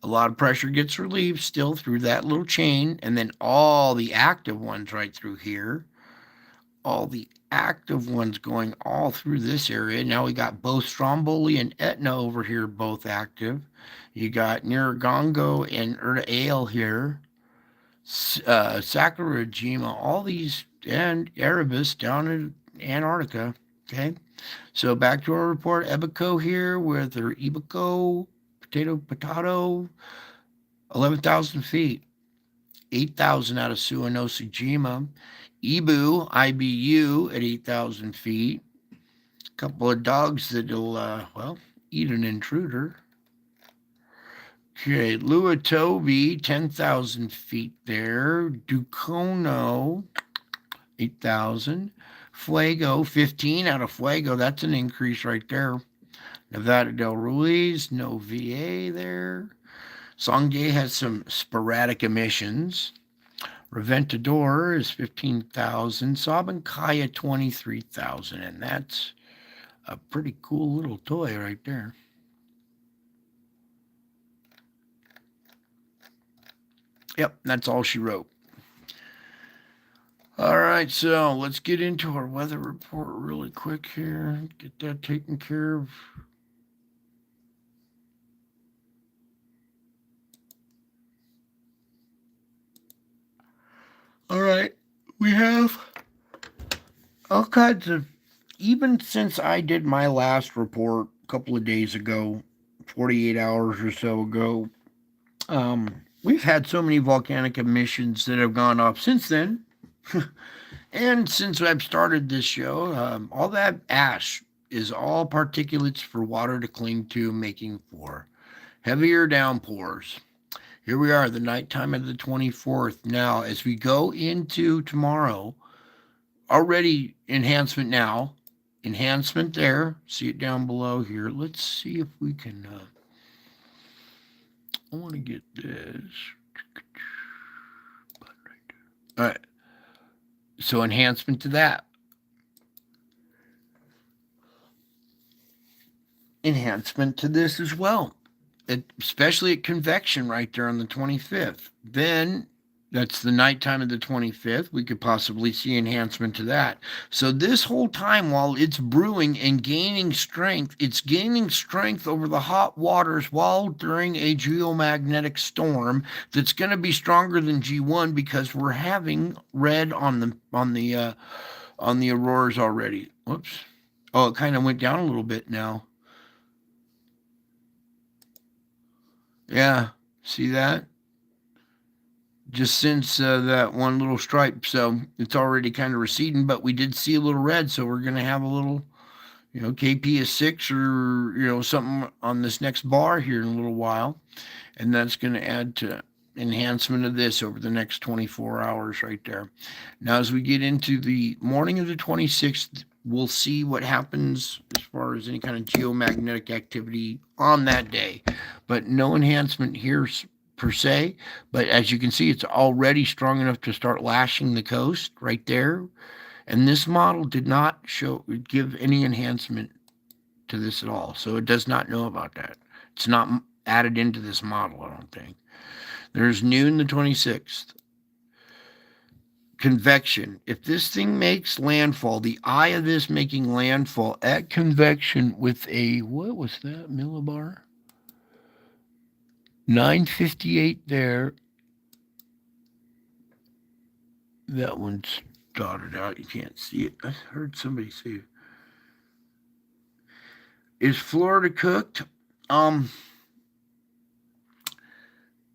a lot of pressure gets relieved still through that little chain. And then all the active ones right through here. All the active ones going all through this area. Now we got both Stromboli and Etna over here, both active. You got Nyiragongo and Erta Ale here. Sakurajima, all these and Erebus down in Antarctica. Okay, so back to our report. Ebico here with our Ebico, potato, 11,000 feet, 8,000 out of Suwanosejima. IBU at 8,000 feet. A couple of dogs that'll, eat an intruder. Okay, Luatobi, 10,000 feet there. Ducono, 8,000. Fuego, 15 out of Fuego. That's an increase right there. Nevada del Ruiz, no VA there. Songay has some sporadic emissions. Reventador is 15,000. Sabancaya, 23,000. And that's a pretty cool little toy right there. Yep, that's all she wrote. All right, so let's get into our weather report really quick here. Get that taken care of. All right, we have all kinds of, even since I did my last report a couple of days ago, 48 hours or so ago, we've had so many volcanic emissions that have gone off since then. And since I've started this show, all that ash is all particulates for water to cling to, making for heavier downpours. Here we are, the nighttime of the 24th. Now, as we go into tomorrow, already enhancement now, enhancement there. See it down below here. Let's see if we can. I want to get this. All right. So enhancement to that. Enhancement to this as well. Especially at convection right there on the 25th. Then that's the nighttime of the 25th. We could possibly see enhancement to that. So this whole time while it's brewing and gaining strength, it's gaining strength over the hot waters while during a geomagnetic storm that's going to be stronger than G1 because we're having red on the auroras already. Whoops. Oh, it kind of went down a little bit now. Yeah, see that? Just since that one little stripe, so it's already kind of receding, but we did see a little red, so we're going to have a little, KP is 6 or, something on this next bar here in a little while, and that's going to add to enhancement of this over the next 24 hours right there. Now, as we get into the morning of the 26th, we'll see what happens as far as any kind of geomagnetic activity on that day, but no enhancement here per se. But as you can see, it's already strong enough to start lashing the coast right there. And this model did not give any enhancement to this at all. So it does not know about that. It's not added into this model, I don't think. There's noon the 26th. Convection. If this thing makes landfall, the eye of this making landfall at convection with a, what was that, millibar? 958 there. That one's dotted out. You can't see it. I heard somebody say it. Is Florida cooked?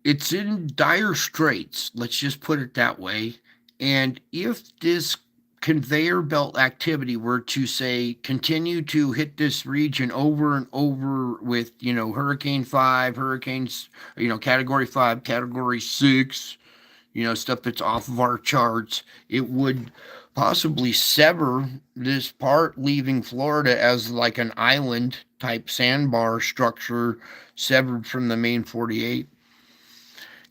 It's in dire straits. Let's just put it that way. And if this conveyor belt activity were to say continue to hit this region over and over with hurricane 5 hurricanes, category 5, category 6, stuff that's off of our charts, it would possibly sever this part leaving Florida as like an island type sandbar structure severed from the main 48.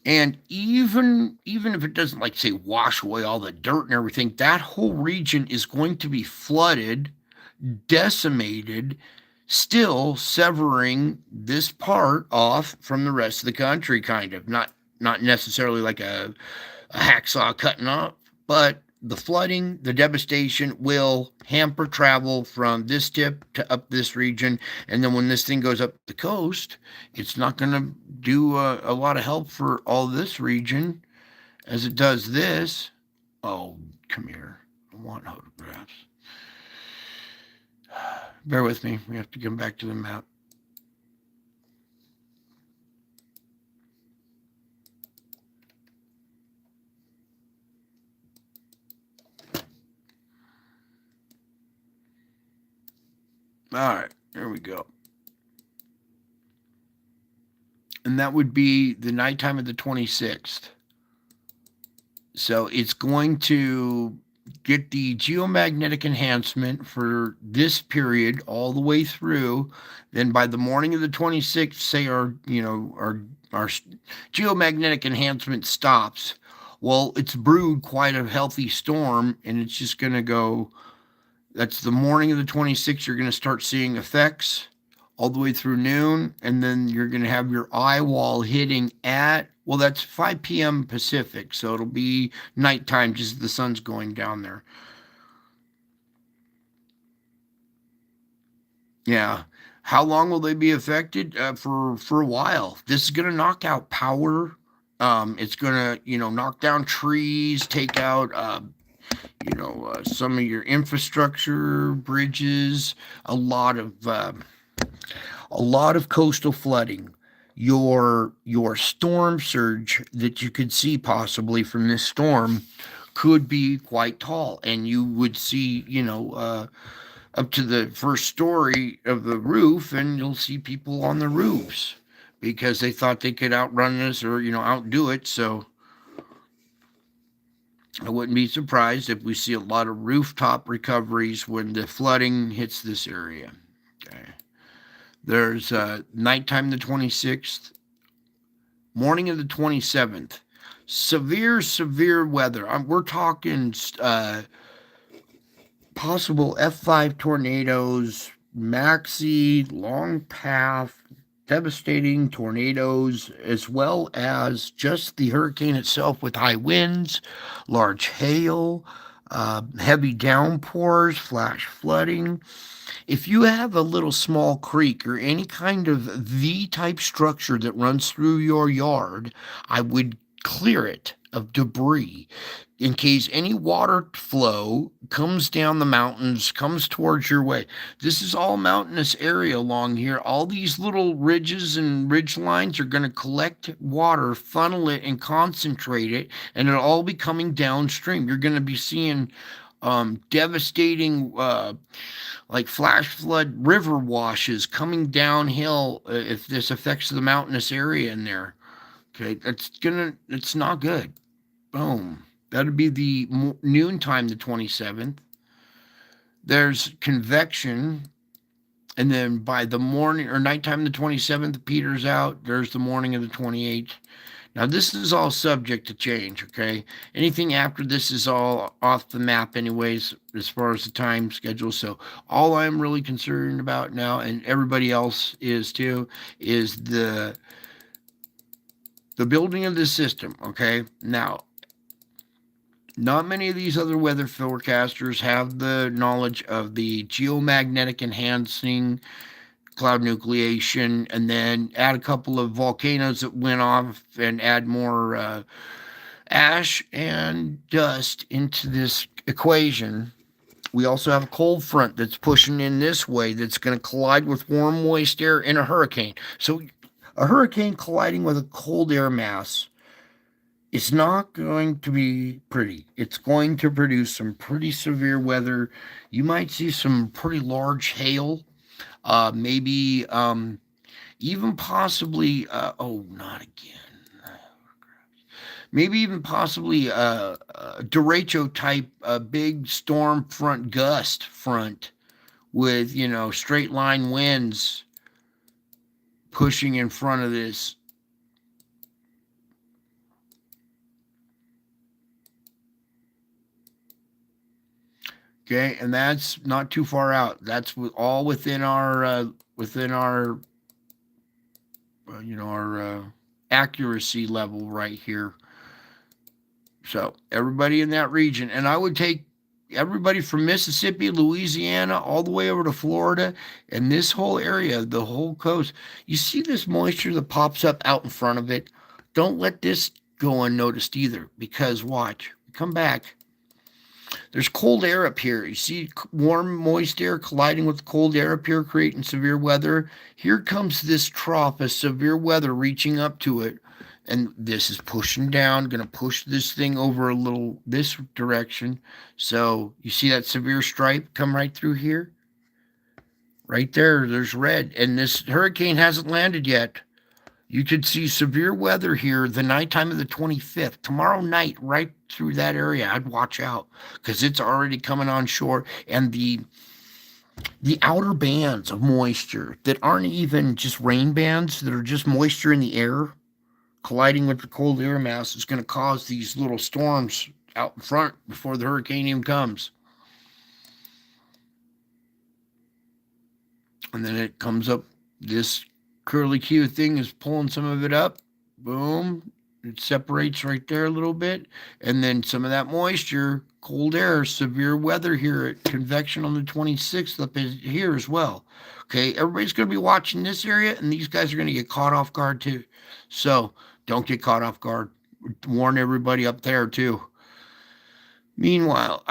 And even if it doesn't, like, say, wash away all the dirt and everything, that whole region is going to be flooded, decimated, still severing this part off from the rest of the country, kind of. Not necessarily like a hacksaw cutting off, but the flooding, the devastation will hamper travel from this tip to up this region. And then when this thing goes up the coast, it's not going to do a lot of help for all this region as it does this. Oh, come here. want photographs. Bear with me. We have to come back to the map. All right, there we go. And that would be the nighttime of the 26th. So it's going to get the geomagnetic enhancement for this period all the way through. Then by the morning of the 26th, say our geomagnetic enhancement stops. Well, it's brewed quite a healthy storm, and it's just going to go. That's the morning of the 26th. You're going to start seeing effects all the way through noon, and then you're going to have your eye wall hitting at, well, that's 5 p.m. Pacific, so it'll be nighttime just as the sun's going down there. Yeah. How long will they be affected? For a while. This is going to knock out power. It's going to, knock down trees, take out, some of your infrastructure, bridges, a lot of coastal flooding. Your storm surge that you could see possibly from this storm could be quite tall, and you would see, up to the first story of the roof, and you'll see people on the roofs because they thought they could outrun this or, outdo it. So I wouldn't be surprised if we see a lot of rooftop recoveries when the flooding hits this area. Okay. There's nighttime the 26th, morning of the 27th. Severe weather. We're talking possible F5 tornadoes, maxi, long path, devastating tornadoes, as well as just the hurricane itself with high winds, large hail, heavy downpours, flash flooding. If you have a little small creek or any kind of V-type structure that runs through your yard, I would clear it of debris in case any water flow comes down the mountains, comes towards your way. This is all mountainous area along here. All these little ridges and ridge lines are going to collect water, funnel it, and concentrate it, and it'll all be coming downstream. You're going to be seeing devastating like flash flood river washes coming downhill if this affects the mountainous area in there. Okay, it's not good. Boom. That'll be the noontime, the 27th. There's convection, and then by the morning or nighttime, the 27th, peters out. There's the morning of the 28th. Now, this is all subject to change, okay? Anything after this is all off the map anyways, as far as the time schedule. So all I'm really concerned about now, and everybody else is too, is the building of the system, okay? Now, not many of these other weather forecasters have the knowledge of the geomagnetic enhancing cloud nucleation, and then add a couple of volcanoes that went off and add more ash and dust into this equation. We also have a cold front that's pushing in this way that's going to collide with warm, moist air in a hurricane. So a hurricane colliding with a cold air mass, it's not going to be pretty. It's going to produce some pretty severe weather. You might see some pretty large hail. Maybe even possibly, not again. Maybe even possibly a derecho type big storm front gust front with, straight line winds pushing in front of this. Okay, and that's not too far out. That's all within our our accuracy level right here. So everybody in that region, and I would take everybody from Mississippi, Louisiana, all the way over to Florida, and this whole area, the whole coast. You see this moisture that pops up out in front of it? Don't let this go unnoticed either, because watch, come back. there's cold air up here. You see warm, moist air colliding with cold air up here, creating severe weather. Here comes this trough of severe weather reaching up to it. And this is pushing down, going to push this thing over a little this direction. So you see that severe stripe come right through here? Right there, there's red. And this hurricane hasn't landed yet. You could see severe weather here the nighttime of the 25th. Tomorrow night, right through that area, I'd watch out because it's already coming on shore. And the outer bands of moisture that aren't even just rain bands, that are just moisture in the air, colliding with the cold air mass, is going to cause these little storms out in front before the hurricane even comes. And then it comes up, this curly Q thing is pulling some of it up. Boom. It separates right there a little bit. And then some of that moisture, cold air, severe weather here at convection on the 26th up here as well. Okay, everybody's going to be watching this area, and these guys are going to get caught off guard too. So don't get caught off guard. Warn everybody up there too. Meanwhile,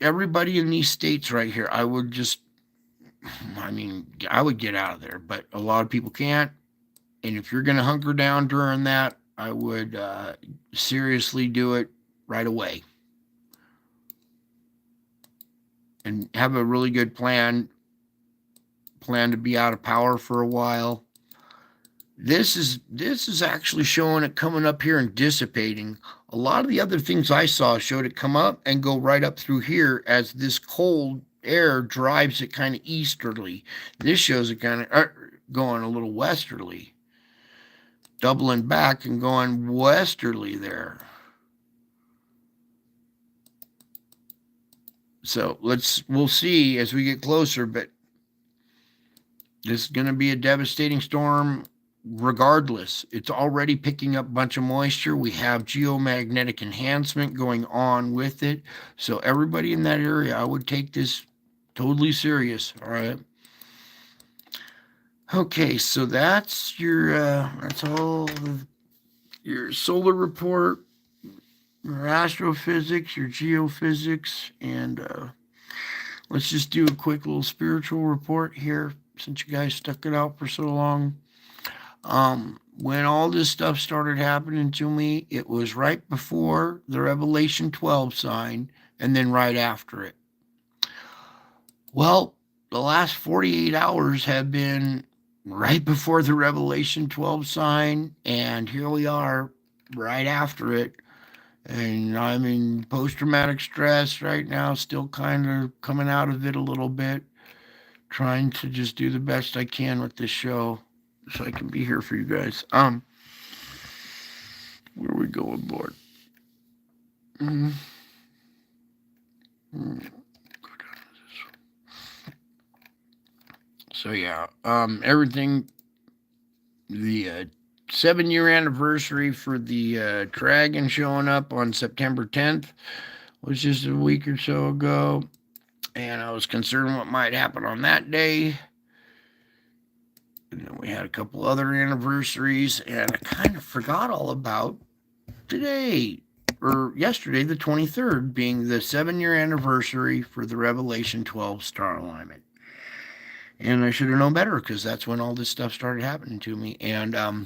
everybody in these states right here, I would get out of there, but a lot of people can't. And if you're going to hunker down during that, I would seriously do it right away. And have a really good plan to be out of power for a while. This is actually showing it coming up here and dissipating. A lot of the other things I saw showed it come up and go right up through here as this cold air drives it kind of easterly. This shows it kind of going a little westerly, doubling back and going westerly there. So we'll see as we get closer, but this is going to be a devastating storm regardless. It's already picking up a bunch of moisture. We have geomagnetic enhancement going on with it. So everybody in that area, I would take this totally serious. All right. Okay, so that's all of your solar report, your astrophysics, your geophysics, and let's just do a quick little spiritual report here since you guys stuck it out for so long. When all this stuff started happening to me, it was right before the Revelation 12 sign and then right after it. Well, the last 48 hours have been right before the Revelation 12 sign, and here we are right after it. And I'm in post-traumatic stress right now, still kind of coming out of it a little bit, trying to just do the best I can with this show so I can be here for you guys. Where are we going, board? So yeah, everything, the 7-year anniversary for the dragon showing up on September 10th was just a week or so ago, and I was concerned what might happen on that day. And then we had a couple other anniversaries, and I kind of forgot all about today, or yesterday, the 23rd, being the 7-year anniversary for the Revelation 12 star alignment. And I should have known better, because that's when all this stuff started happening to me. And, oh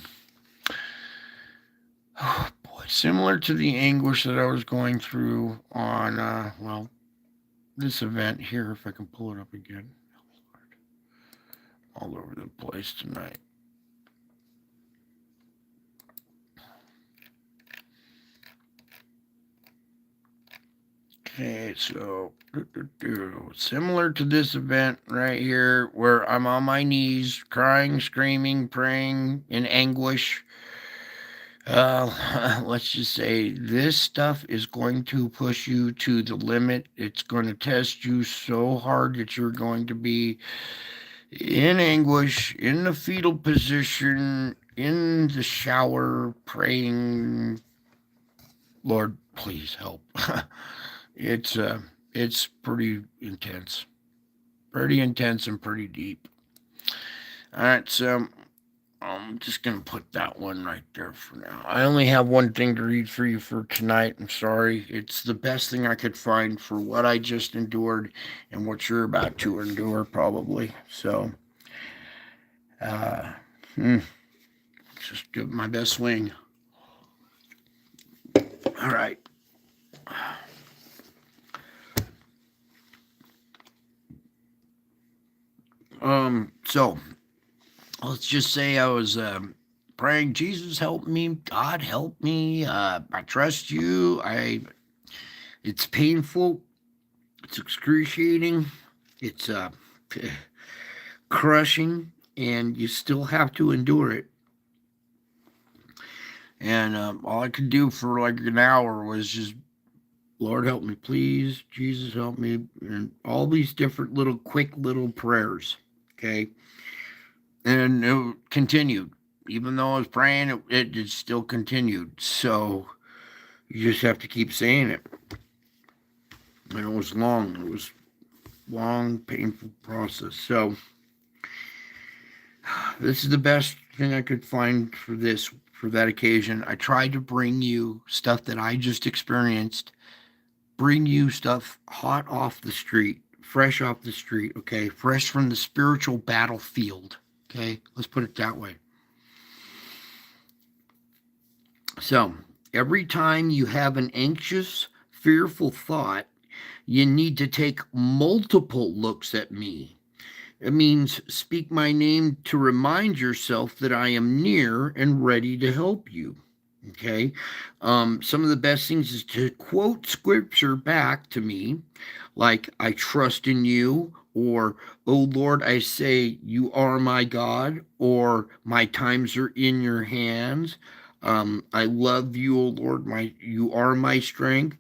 boy, similar to the anguish that I was going through on, this event here, if I can pull it up again. All over the place tonight. Okay, so similar to this event right here, where I'm on my knees, crying, screaming, praying in anguish. Let's just say this stuff is going to push you to the limit. It's going to test you so hard that you're going to be in anguish, in the fetal position, in the shower, praying, Lord, please help. It's pretty intense and pretty deep. All right, so I'm just going to put that one right there for now. I only have one thing to read for you for tonight. I'm sorry. It's the best thing I could find for what I just endured and what you're about to endure, probably. So, uh, hmm, just give it my best swing. All right. So let's just say I was praying, Jesus help me, God help me. I trust you. It's painful. It's excruciating. It's crushing, and you still have to endure it. And all I could do for like an hour was just, Lord help me, please. Jesus help me, and all these different little quick little prayers. Okay, and it continued. Even though I was praying, it still continued. So you just have to keep saying it. And it was long. It was long, painful process. So this is the best thing I could find for that occasion. I tried to bring you stuff that I just experienced, bring you stuff hot off the street, fresh off the street, okay? Fresh from the spiritual battlefield, okay? Let's put it that way. So, every time you have an anxious, fearful thought, you need to take multiple looks at me. It means speak my name to remind yourself that I am near and ready to help you. Okay. Some of the best things is to quote scripture back to me, like, I trust in you, or, oh Lord, I say, you are my God, or my times are in your hands. I love you, oh Lord, you are my strength.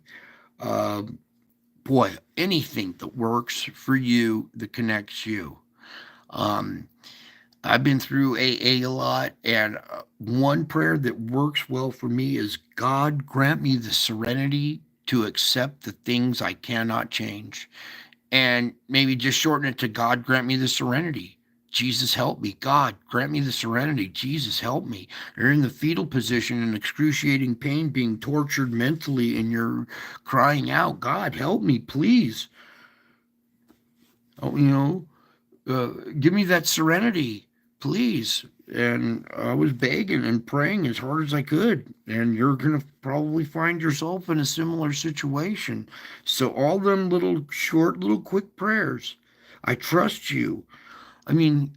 Boy, anything that works for you, that connects you. Um, I've been through AA a lot, and one prayer that works well for me is, God, grant me the serenity to accept the things I cannot change. And maybe just shorten it to, God, grant me the serenity. Jesus, help me. God, grant me the serenity. Jesus, help me. You're in the fetal position in excruciating pain, being tortured mentally, and you're crying out, God, help me, please. Oh, give me that serenity, please. And I was begging and praying as hard as I could. And you're going to probably find yourself in a similar situation. So, all them little short, little quick prayers, I trust you. I mean,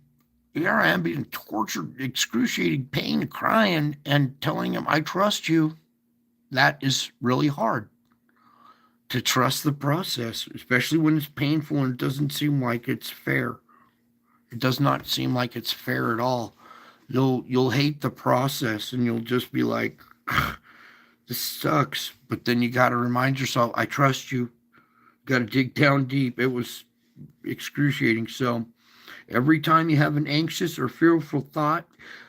here I am being tortured, excruciating pain, crying, and telling him, I trust you. That is really hard to trust the process, especially when it's painful and it doesn't seem like it's fair. It does not seem like it's fair at all. You'll hate the process, and you'll just be like, this sucks. But then you got to remind yourself, I trust you. Got to dig down deep. It was excruciating. So every time you have an anxious or fearful thought,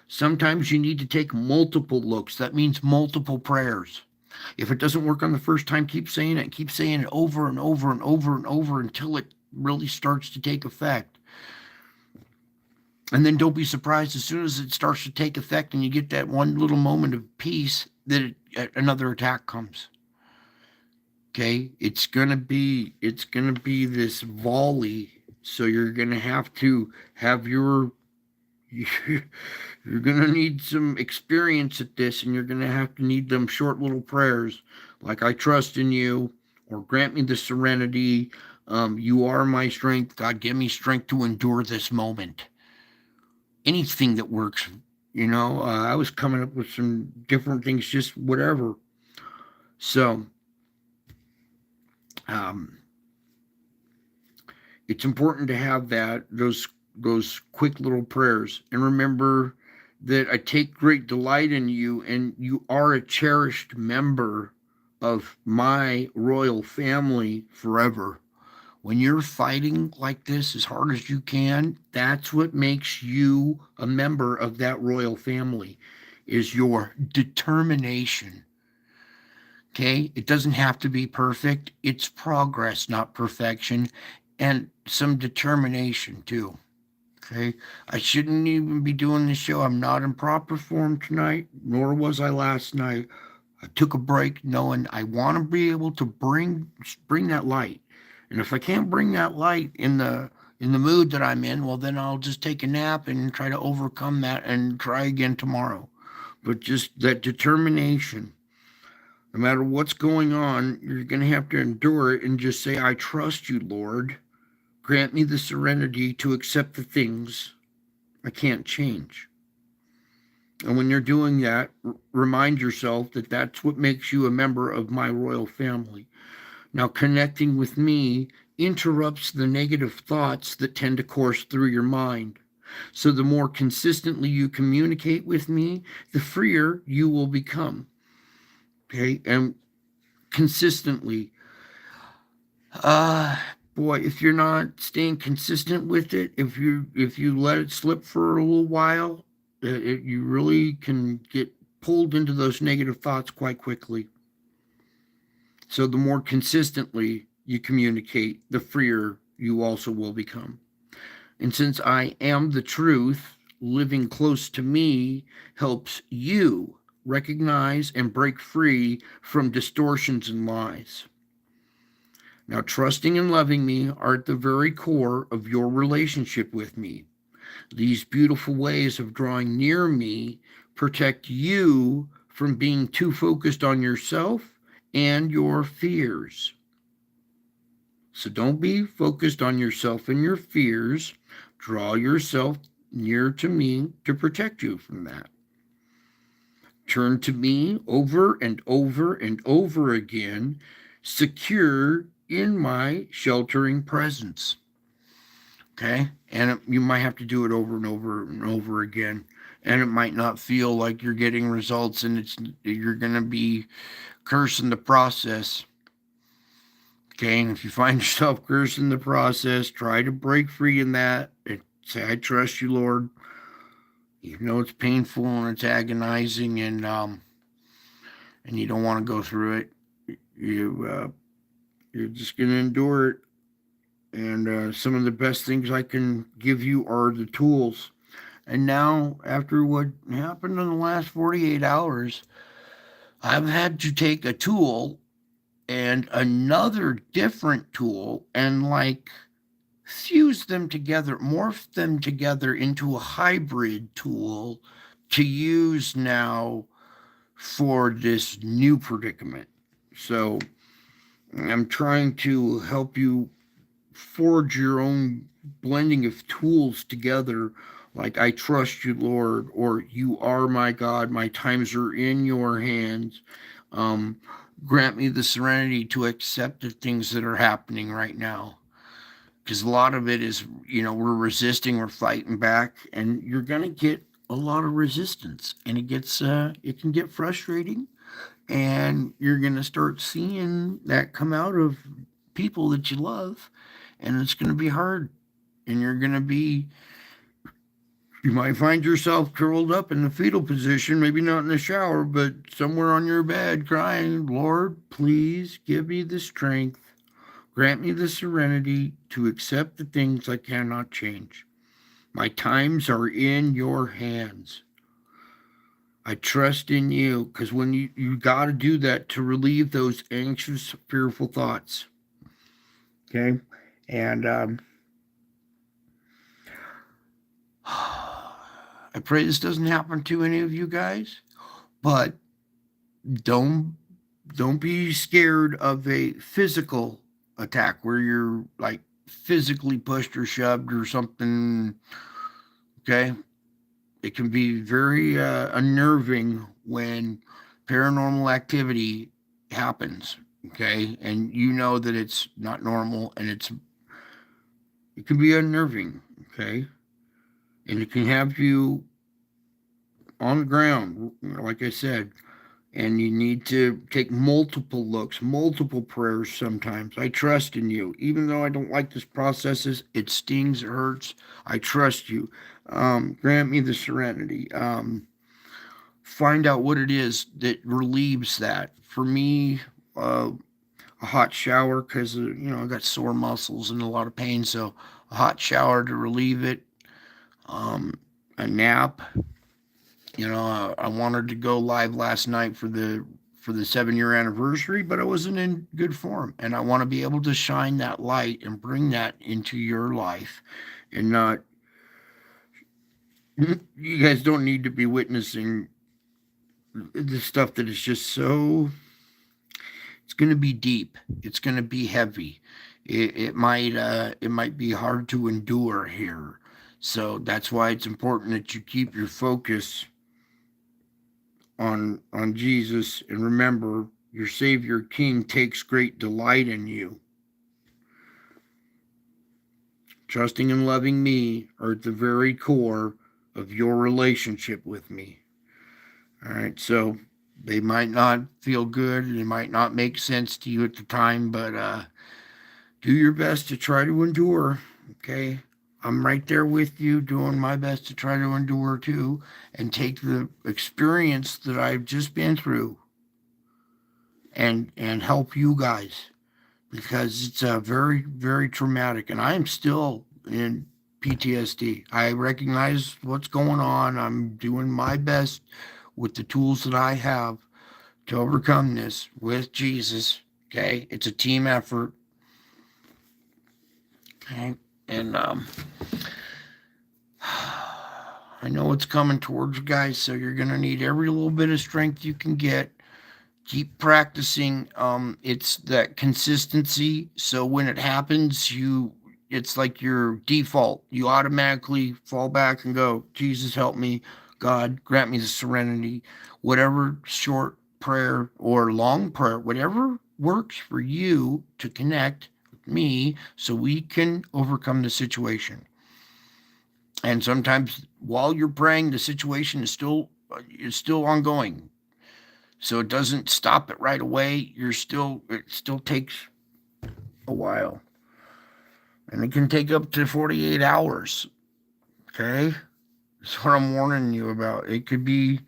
sometimes you need to take multiple looks. That means multiple prayers. If it doesn't work on the first time, keep saying it. Keep saying it over and over and over and over until it really starts to take effect. And then don't be surprised as soon as it starts to take effect and you get that one little moment of peace that another attack comes. Okay, it's gonna be this volley. So you're gonna have to have you're gonna need some experience at this, and you're gonna have to need them short little prayers like, I trust in you, or grant me the serenity. You are my strength. God, give me strength to endure this moment. Anything that works. I was coming up with some different things, just whatever. So, it's important to have those quick little prayers, and remember that I take great delight in you, and you are a cherished member of my royal family forever. When you're fighting like this as hard as you can, that's what makes you a member of that royal family, is your determination. Okay? It doesn't have to be perfect. It's progress, not perfection, and some determination too. Okay. I shouldn't even be doing this show. I'm not in proper form tonight, nor was I last night. I took a break knowing I want to be able to bring that light. And if I can't bring that light in the mood that I'm in, well then I'll just take a nap and try to overcome that and try again tomorrow. But just that determination, no matter what's going on, you're going to have to endure it and just say, I trust you, Lord. Grant me the serenity to accept the things I can't change. And when you're doing that, remind yourself that that's what makes you a member of my royal family. Now, connecting with me interrupts the negative thoughts that tend to course through your mind. So, the more consistently you communicate with me, the freer you will become. Okay. And consistently, uh, boy, if you're not staying consistent with it, if you let it slip for a little while, you really can get pulled into those negative thoughts quite quickly. So the more consistently you communicate, the freer you also will become. And since I am the truth, living close to me helps you recognize and break free from distortions and lies. Now, trusting and loving me are at the very core of your relationship with me. These beautiful ways of drawing near me protect you from being too focused on yourself and your fears. So don't be focused on yourself and your fears. Draw yourself near to me to protect you from that. Turn to me over and over and over again, secure in my sheltering presence. Okay? And you might have to do it over and over and over again. And it might not feel like you're getting results, and you're going to be cursing the process. Okay? And if you find yourself cursing the process, try to break free in that and say, I trust you, Lord. Even though it's painful and it's agonizing, and you don't want to go through it, you're just going to endure it. And some of the best things I can give you are the tools. And now, after what happened in the last 48 hours, I've had to take a tool and another different tool and like fuse them together, morph them together into a hybrid tool to use now for this new predicament. So I'm trying to help you forge your own blending of tools together, like I trust you, Lord, or you are my God, my times are in your hands. Um, Grant me the serenity to accept the things that are happening right now. Because a lot of it is, we're resisting, we're fighting back, and you're going to get a lot of resistance, and it can get frustrating, and you're going to start seeing that come out of people that you love, and it's going to be hard, and you might find yourself curled up in the fetal position, maybe not in the shower, but somewhere on your bed crying, Lord, please give me the strength, grant me the serenity to accept the things I cannot change. My times are in your hands. I trust in you, because when you got to do that to relieve those anxious, fearful thoughts. Okay? And I pray this doesn't happen to any of you guys, but don't be scared of a physical attack where you're like physically pushed or shoved or something. Okay? It can be very unnerving when paranormal activity happens. Okay? And you know that it's not normal, and it can be unnerving. Okay? And it can have you on the ground, like I said, and you need to take multiple looks, multiple prayers sometimes. I trust in you. Even though I don't like this process, it stings, it hurts. I trust you. Grant me the serenity. Find out what it is that relieves that. For me, a hot shower, because I got sore muscles and a lot of pain, so a hot shower to relieve it. a nap. I wanted to go live last night for the 7-year anniversary, but I wasn't in good form, and I want to be able to shine that light and bring that into your life, and not you guys don't need to be witnessing the stuff that is just so. It's going to be deep. It's going to be heavy. It might be hard to endure here. So that's why it's important that you keep your focus on Jesus, and remember, your Savior King takes great delight in you. Trusting and loving me are at the very core of your relationship with me. All right, so they might not feel good, they might not make sense to you at the time, but do your best to try to endure. Okay, I'm right there with you, doing my best to try to endure too, and take the experience that I've just been through and help you guys, because it's very, very traumatic, and I am still in PTSD. I recognize what's going on. I'm doing my best with the tools that I have to overcome this with Jesus. Okay, it's a team effort. Okay, and I know it's coming towards you guys, so you're gonna need every little bit of strength you can get. Keep practicing. It's that consistency. So when it happens, it's like your default. You automatically fall back and go, Jesus, help me. God, grant me the serenity. Whatever short prayer or long prayer, whatever works for you to connect with me so we can overcome the situation. And sometimes while you're praying, the situation is still ongoing. So it doesn't stop it right away. It still takes a while. And it can take up to 48 hours. Okay? That's what I'm warning you about. It could be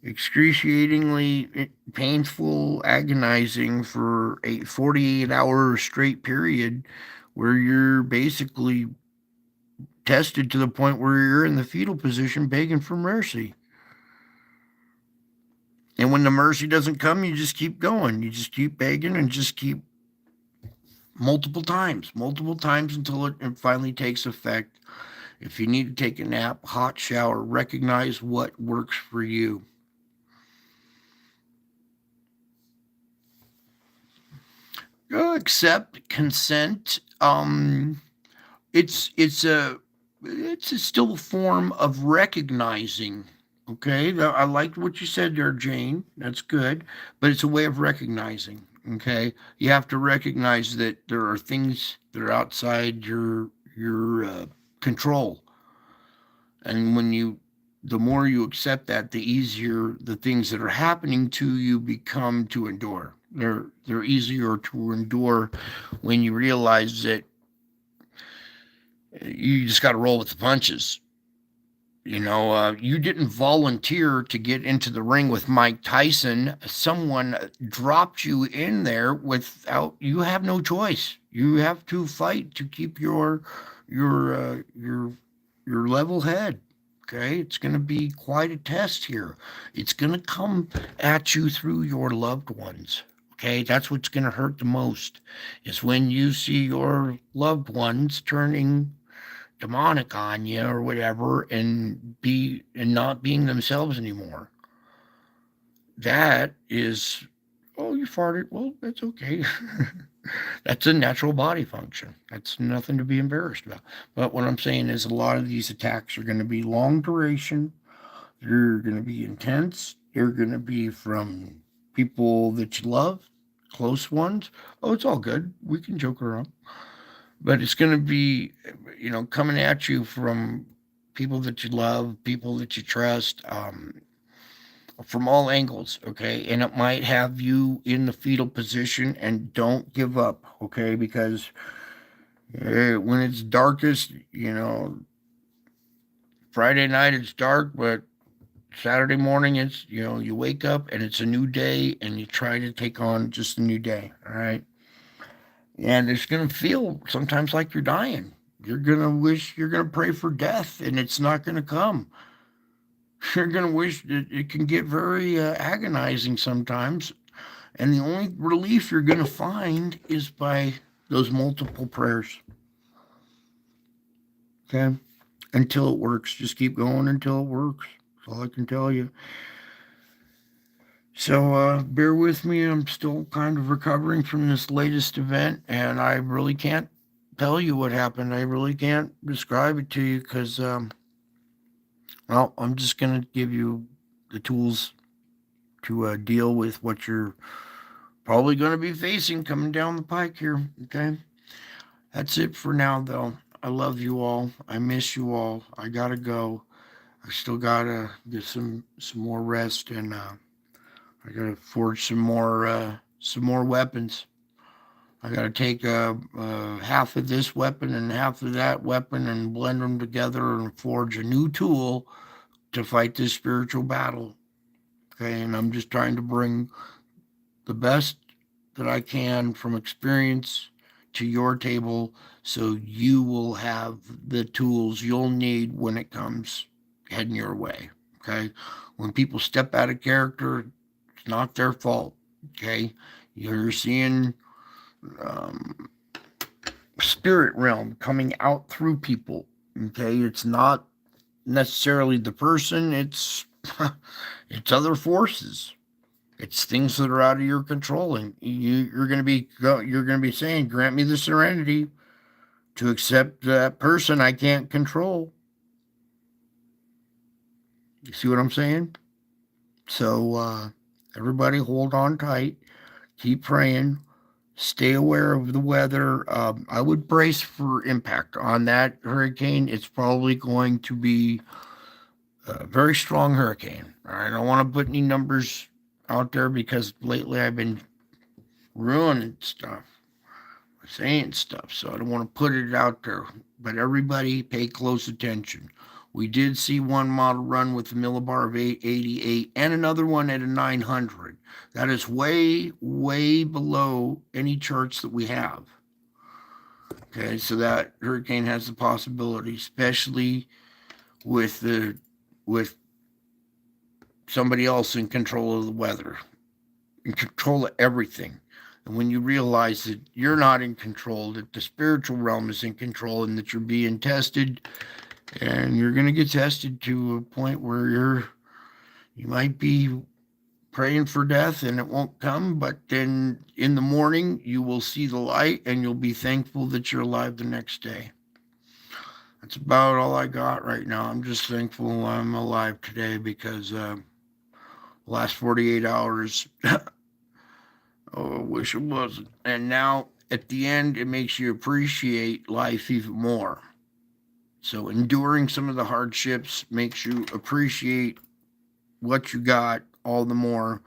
excruciatingly painful, agonizing for a 48-hour straight period where you're basically tested to the point where you're in the fetal position begging for mercy. And when the mercy doesn't come, you just keep going. You just keep begging and just keep multiple times until it finally takes effect. If you need to take a nap, hot shower, recognize what works for you. Accept consent. It's still a form of recognizing. Okay, I liked what you said there, Jane. That's good, but it's a way of recognizing. Okay, you have to recognize that there are things that are outside your control, and the more you accept that, the easier the things that are happening to you become to endure. They're easier to endure when you realize that you just got to roll with the punches. You didn't volunteer to get into the ring with Mike Tyson. Someone dropped you in there without. You have no choice. You have to fight to keep your level head. Okay, it's going to be quite a test here. It's going to come at you through your loved ones. Okay, that's what's going to hurt the most, is when you see your loved ones turning demonic on you or whatever, and not being themselves anymore. That is, oh, you farted. Well, that's okay. That's a natural body function. That's nothing to be embarrassed about. But what I'm saying is, a lot of these attacks are going to be long duration. They're going to be intense. They're going to be from people that you love, close ones. Oh, it's all good. We can joke around. But it's going to be, coming at you from people that you love, people that you trust, from all angles, okay? And it might have you in the fetal position, and don't give up, okay? Because when it's darkest, Friday night it's dark, but Saturday morning it's, you wake up and it's a new day, and you try to take on just a new day, all right? And it's going to feel sometimes like you're dying. You're going to wish, you're going to pray for death, and it's not going to come. You're going to wish it can get very agonizing sometimes. And the only relief you're going to find is by those multiple prayers. Okay? Until it works. Just keep going until it works. That's all I can tell you. So bear with me. I'm still kind of recovering from this latest event, and I really can't tell you what happened. I really can't describe it to you because, well, I'm just going to give you the tools to deal with what you're probably going to be facing coming down the pike here. Okay? That's it for now, though. I love you all. I miss you all. I got to go. I still got to get some more rest, and I gotta forge some more weapons. I gotta take half of this weapon and half of that weapon and blend them together and forge a new tool to fight this spiritual battle. Okay, and I'm just trying to bring the best that I can from experience to your table so you will have the tools you'll need when it comes heading your way. Okay, when people step out of character, not their fault. Okay, you're seeing spirit realm coming out through people. Okay, it's not necessarily the person. It's it's other forces. It's things that are out of your control, and you're going to be saying, "Grant me the serenity to accept that person I can't control." You see what I'm saying? So everybody, hold on tight. Keep praying. Stay aware of the weather. I would brace for impact on that hurricane. It's probably going to be a very strong hurricane. I don't want to put any numbers out there because lately I've been ruining stuff, saying stuff, so I don't want to put it out there. But everybody pay close attention. We did see one model run with a millibar of 888 and another one at a 900. That is way, way below any charts that we have. Okay, so that hurricane has the possibility, especially with somebody else in control of the weather, in control of everything. And when you realize that you're not in control, that the spiritual realm is in control, and that you're being tested, and you're going to get tested to a point where you might be praying for death and it won't come, but then in the morning you will see the light and you'll be thankful that you're alive the next day. That's about all I got right now. I'm just thankful I'm alive today because the last 48 hours, oh, I wish it wasn't. And now at the end, it makes you appreciate life even more. So enduring some of the hardships makes you appreciate what you got all the more.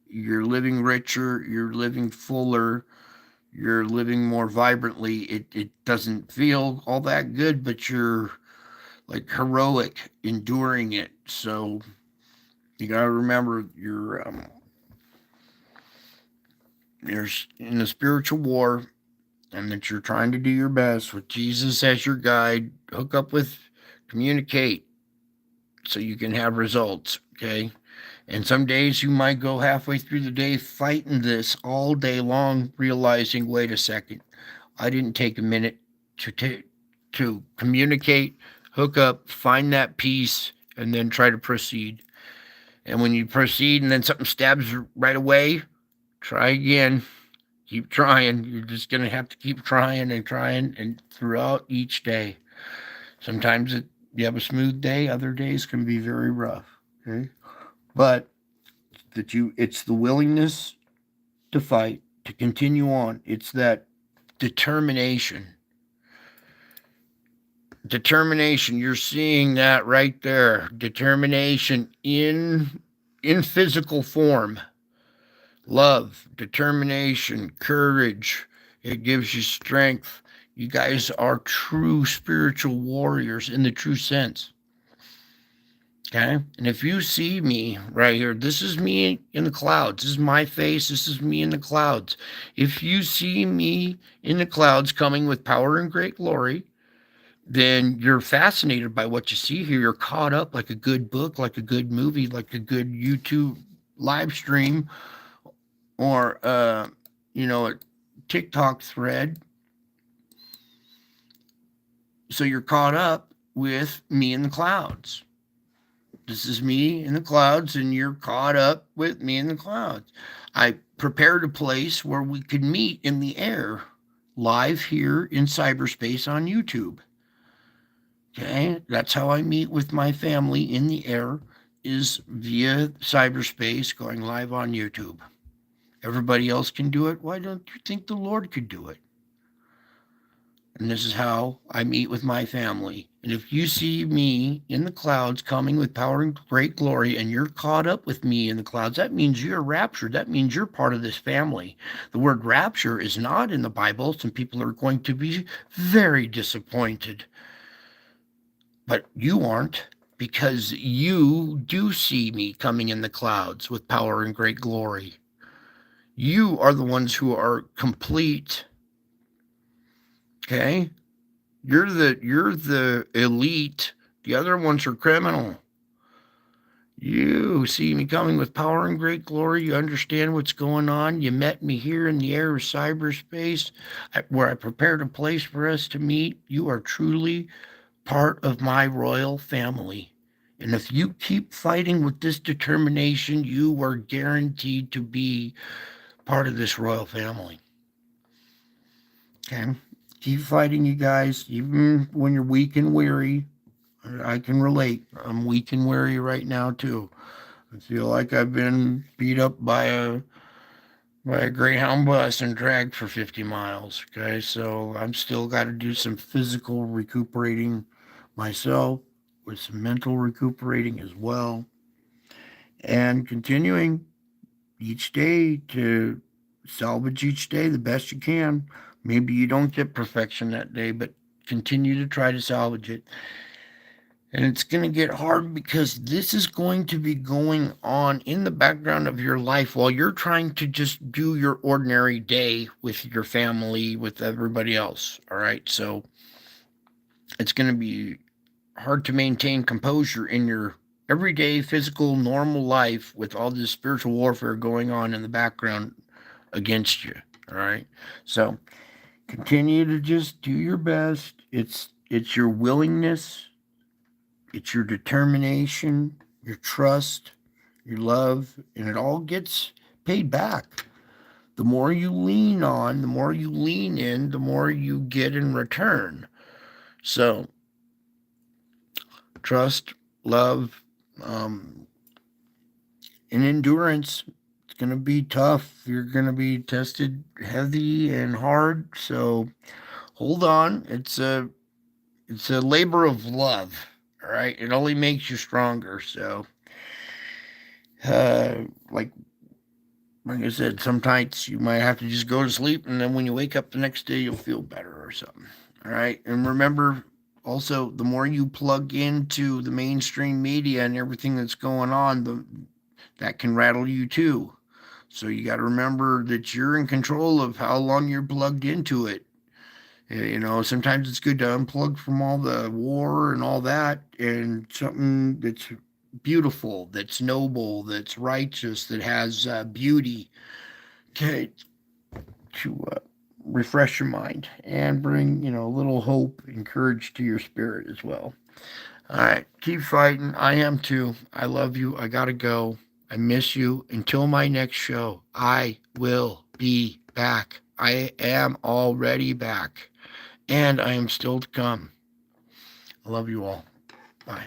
You're living richer, you're living fuller, you're living more vibrantly. It doesn't feel all that good, but you're like heroic enduring it. So you got to remember you're in a spiritual war, and that you're trying to do your best with Jesus as your guide. Hook up with, communicate, so you can have results, okay? And some days you might go halfway through the day fighting this all day long, realizing, wait a second, I didn't take a minute to communicate, hook up, find that peace, and then try to proceed. And when you proceed and then something stabs right away, try again. Keep trying. You're just going to have to keep trying and throughout each day. Sometimes you have a smooth day. Other days can be very rough. Okay, but it's the willingness to fight, to continue on. It's that determination. Determination. You're seeing that right there. Determination in physical form. Love, determination, courage. It gives you strength. You guys are true spiritual warriors in the true sense. Okay? And if you see me right here, this is me in the clouds. This is my face. This is me in the clouds. If you see me in the clouds coming with power and great glory, then you're fascinated by what you see here. You're caught up like a good book, like a good movie, like a good YouTube live stream, or a TikTok thread. So you're caught up with me in the clouds. This is me in the clouds, and you're caught up with me in the clouds. I prepared a place where we could meet in the air, live here in cyberspace on YouTube. Okay, that's how I meet with my family in the air, is via cyberspace, going live on YouTube. Everybody else can do it. Why don't you think the Lord could do it? And this is how I meet with my family. And if you see me in the clouds coming with power and great glory, and you're caught up with me in the clouds, that means you're raptured. That means you're part of this family. The word rapture is not in the Bible. Some people are going to be very disappointed. But you aren't, because you do see me coming in the clouds with power and great glory. You are the ones who are complete. Okay? You're the elite. The other ones are criminal. You see me coming with power and great glory. You understand what's going on. You met me here in the air of cyberspace, where I prepared a place for us to meet. You are truly part of my royal family. And if you keep fighting with this determination, you are guaranteed to be part of this royal family. Okay? Keep fighting, you guys, even when you're weak and weary. I can relate. I'm weak and weary right now, too. I feel like I've been beat up by a Greyhound bus and dragged for 50 miles. Okay, so I'm still got to do some physical recuperating myself, with some mental recuperating as well, and continuing each day to salvage each day the best you can. Maybe you don't get perfection that day, but continue to try to salvage it. And it's going to get hard, because this is going to be going on in the background of your life while you're trying to just do your ordinary day with your family, with everybody else. All right. So it's going to be hard to maintain composure in your everyday physical normal life with all this spiritual warfare going on in the background against you. All right. So continue to just do your best. It's your willingness, it's your determination, your trust, your love, and it all gets paid back. The more you lean on, the more you lean in, the more you get in return. So trust, love, and endurance. It's going to be tough. You're going to be tested heavy and hard. So hold on. It's a labor of love. All right. It only makes you stronger. So, like I said, some nights you might have to just go to sleep, and then when you wake up the next day, you'll feel better or something. All right. And remember, also, the more you plug into the mainstream media and everything that's going on, that can rattle you too. So you got to remember that you're in control of how long you're plugged into it. Sometimes it's good to unplug from all the war and all that, and something that's beautiful, that's noble, that's righteous, that has beauty, okay, to refresh your mind and bring, a little hope and courage to your spirit as well. All right, keep fighting. I am too. I love you. I got to go. I miss you. Until my next show, I will be back. I am already back, and I am still to come. I love you all. Bye.